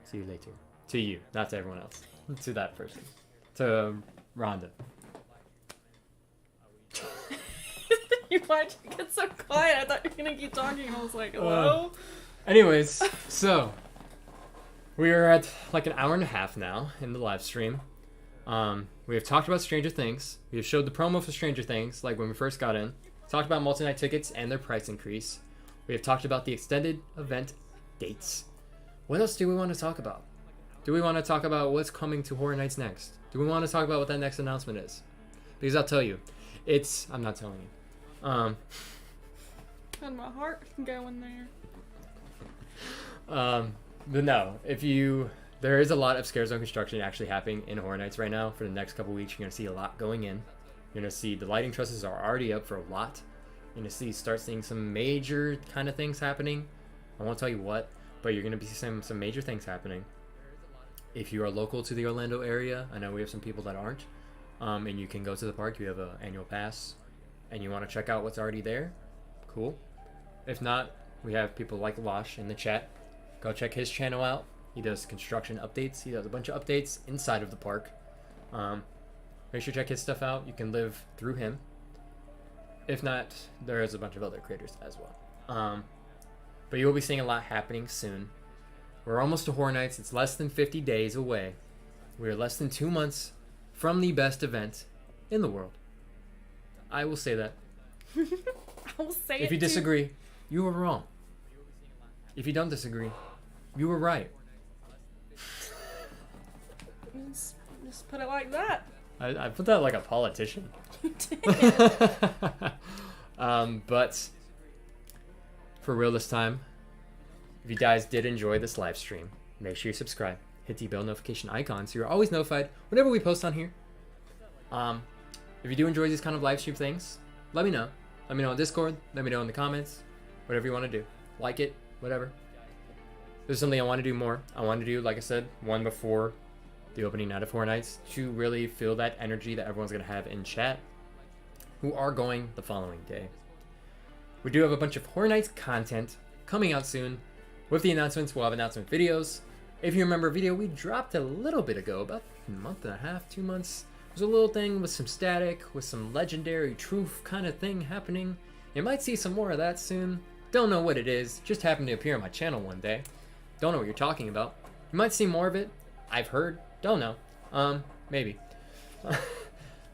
See you later. To you, not to everyone else. To that person. To Rhonda. Why'd you get so quiet? I thought you were gonna keep talking. I was like, hello? Anyways, so we are at like an hour and a half now in the live stream. We have talked about Stranger Things. We have showed the promo for Stranger Things, like when we first got in. Talked about multi-night tickets and their price increase. We have talked about the extended event dates. What else do we want to talk about? Do we want to talk about what's coming to Horror Nights next? Do we want to talk about what that next announcement is? Because I'll tell you, I'm not telling you. Had my heart going there. But no, there is a lot of Scare Zone construction actually happening in Horror Nights right now. For the next couple weeks, you're going to see a lot going in. You're going to see the lighting trusses are already up for a lot. You're going to start seeing some major kind of things happening. I won't tell you what, but you're going to be seeing some major things happening. If you are local to the Orlando area, I know we have some people that aren't, and you can go to the park. You have an annual pass, and you want to check out what's already there. Cool. If not, we have people like Lash in the chat. Go check his channel out. He does construction updates. He does a bunch of updates inside of the park. Make sure to check his stuff out. You can live through him. If not, there is a bunch of other creators as well. But you will be seeing a lot happening soon. We're almost to Horror Nights. It's less than 50 days away. We are less than 2 months from the best event in the world. I will say that. I will say If you disagree, you were wrong. If you don't disagree, you were right. Just put it like that. I put that like a politician. You did. But for real this time, if you guys did enjoy this live stream, make sure you subscribe. Hit the bell notification icon so you're always notified whenever we post on here. If you do enjoy these kind of live stream things, let me know. Let me know on Discord. Let me know in the comments. Whatever you want to do. Like it. Whatever. There's something I want to do more. I want to do, like I said, one before the opening night of Horror Nights to really feel that energy that everyone's going to have in chat who are going the following day. We do have a bunch of Horror Nights content coming out soon. With the announcements, we'll have announcement videos. If you remember a video we dropped a little bit ago, about a month and a half, 2 months. There's a little thing with some static, with some legendary truth kind of thing happening. You might see some more of that soon. Don't know what it is. Just happened to appear on my channel one day. Don't know what you're talking about. You might see more of it. I've heard. Don't know. Maybe.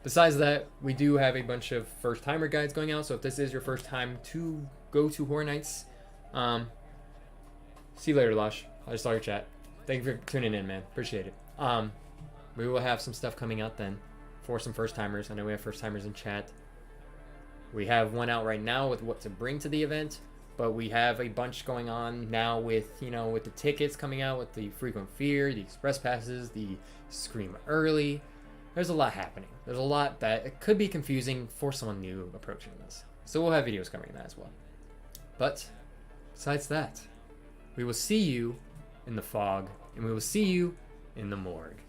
Besides that, we do have a bunch of first-timer guides going out. So if this is your first time to go to Horror Nights, see you later, Lash. I just saw your chat. Thank you for tuning in, man. Appreciate it. We will have some stuff coming out then for some first-timers. I know we have first-timers in chat. We have one out right now with what to bring to the event, but we have a bunch going on now with, with the tickets coming out, with the Frequent Fear, the Express Passes, the Scream Early. There's a lot happening. There's a lot that it could be confusing for someone new approaching this. So we'll have videos coming in that as well. But besides that, we will see you in the fog, and we will see you in the morgue.